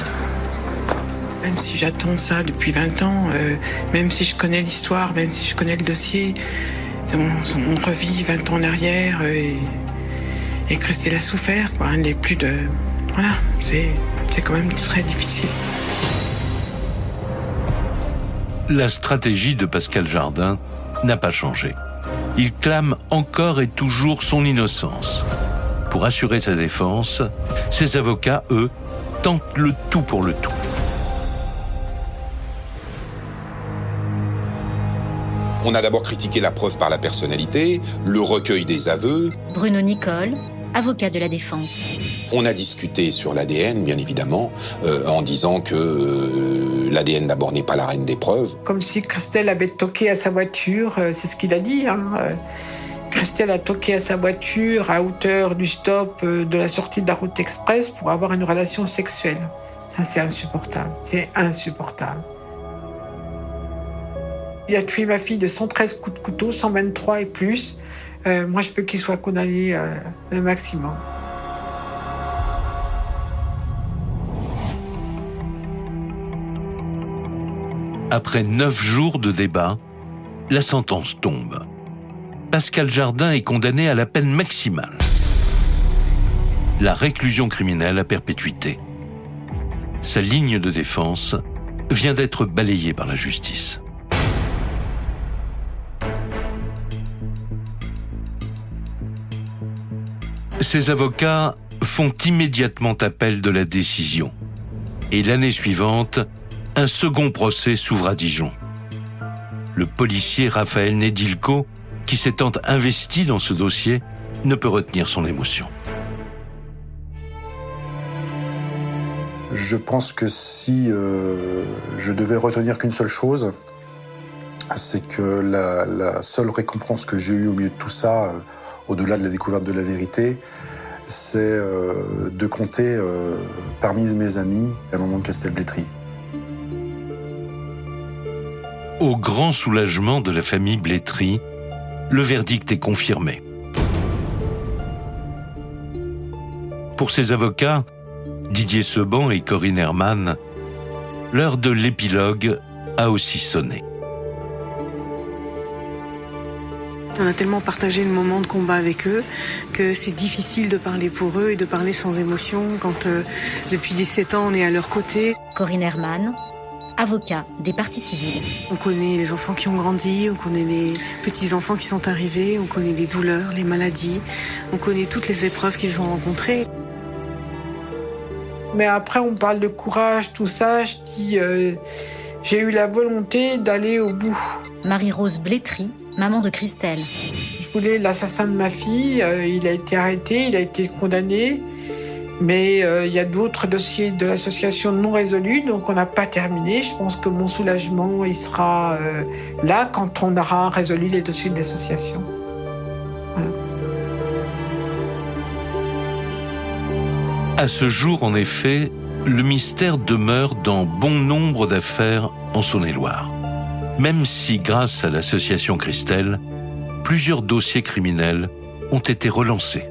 Même si j'attends ça depuis 20 ans, même si je connais l'histoire, même si je connais le dossier, on revit 20 ans en arrière et Christelle a souffert, quoi. Elle n'est plus de... Voilà, c'est quand même très difficile. La stratégie de Pascal Jardin n'a pas changé. Il clame encore et toujours son innocence. Pour assurer sa défense, ses avocats, eux, tentent le tout pour le tout. On a d'abord critiqué la preuve par la personnalité, le recueil des aveux. Bruno Nicole, avocat de la défense. On a discuté sur l'ADN, bien évidemment, en disant que l'ADN d'abord n'est pas la reine des preuves. Comme si Christelle avait toqué à sa voiture, c'est ce qu'il a dit. Christelle a toqué à sa voiture à hauteur du stop de la sortie de la route express pour avoir une relation sexuelle. Ça, c'est insupportable. C'est insupportable. Il a tué ma fille de 113 coups de couteau, 123 et plus. Moi, je veux qu'il soit condamné le maximum. Après 9 jours de débat, la sentence tombe. Pascal Jardin est condamné à la peine maximale. La réclusion criminelle à perpétuité. Sa ligne de défense vient d'être balayée par la justice. Ses avocats font immédiatement appel de la décision. Et l'année suivante, un second procès s'ouvre à Dijon. Le policier Raphaël Nedilko, qui s'étant investi dans ce dossier, ne peut retenir son émotion. Je pense que si je devais retenir qu'une seule chose, c'est que la seule récompense que j'ai eue au milieu de tout ça, au-delà de la découverte de la vérité, c'est de compter parmi mes amis la maman de Christelle Blétry. Au grand soulagement de la famille Blétry, le verdict est confirmé. Pour ses avocats, Didier Seban et Corinne Herman, l'heure de l'épilogue a aussi sonné. On a tellement partagé le moment de combat avec eux que c'est difficile de parler pour eux et de parler sans émotion quand depuis 17 ans on est à leur côté. Corinne Herman, avocat des parties civiles. On connaît les enfants qui ont grandi, on connaît les petits-enfants qui sont arrivés, on connaît les douleurs, les maladies, on connaît toutes les épreuves qu'ils ont rencontrées. Mais après on parle de courage, tout ça, je dis j'ai eu la volonté d'aller au bout. Marie-Rose Blétry, maman de Christelle. Je voulais l'assassin de ma fille, il a été arrêté, il a été condamné, mais il y a d'autres dossiers de l'association non résolus, donc on n'a pas terminé. Je pense que mon soulagement, il sera là quand on aura résolu les dossiers de l'association. Voilà. À ce jour, en effet, le mystère demeure dans bon nombre d'affaires en Saône-et-Loire. Même si, grâce à l'association Christelle, plusieurs dossiers criminels ont été relancés.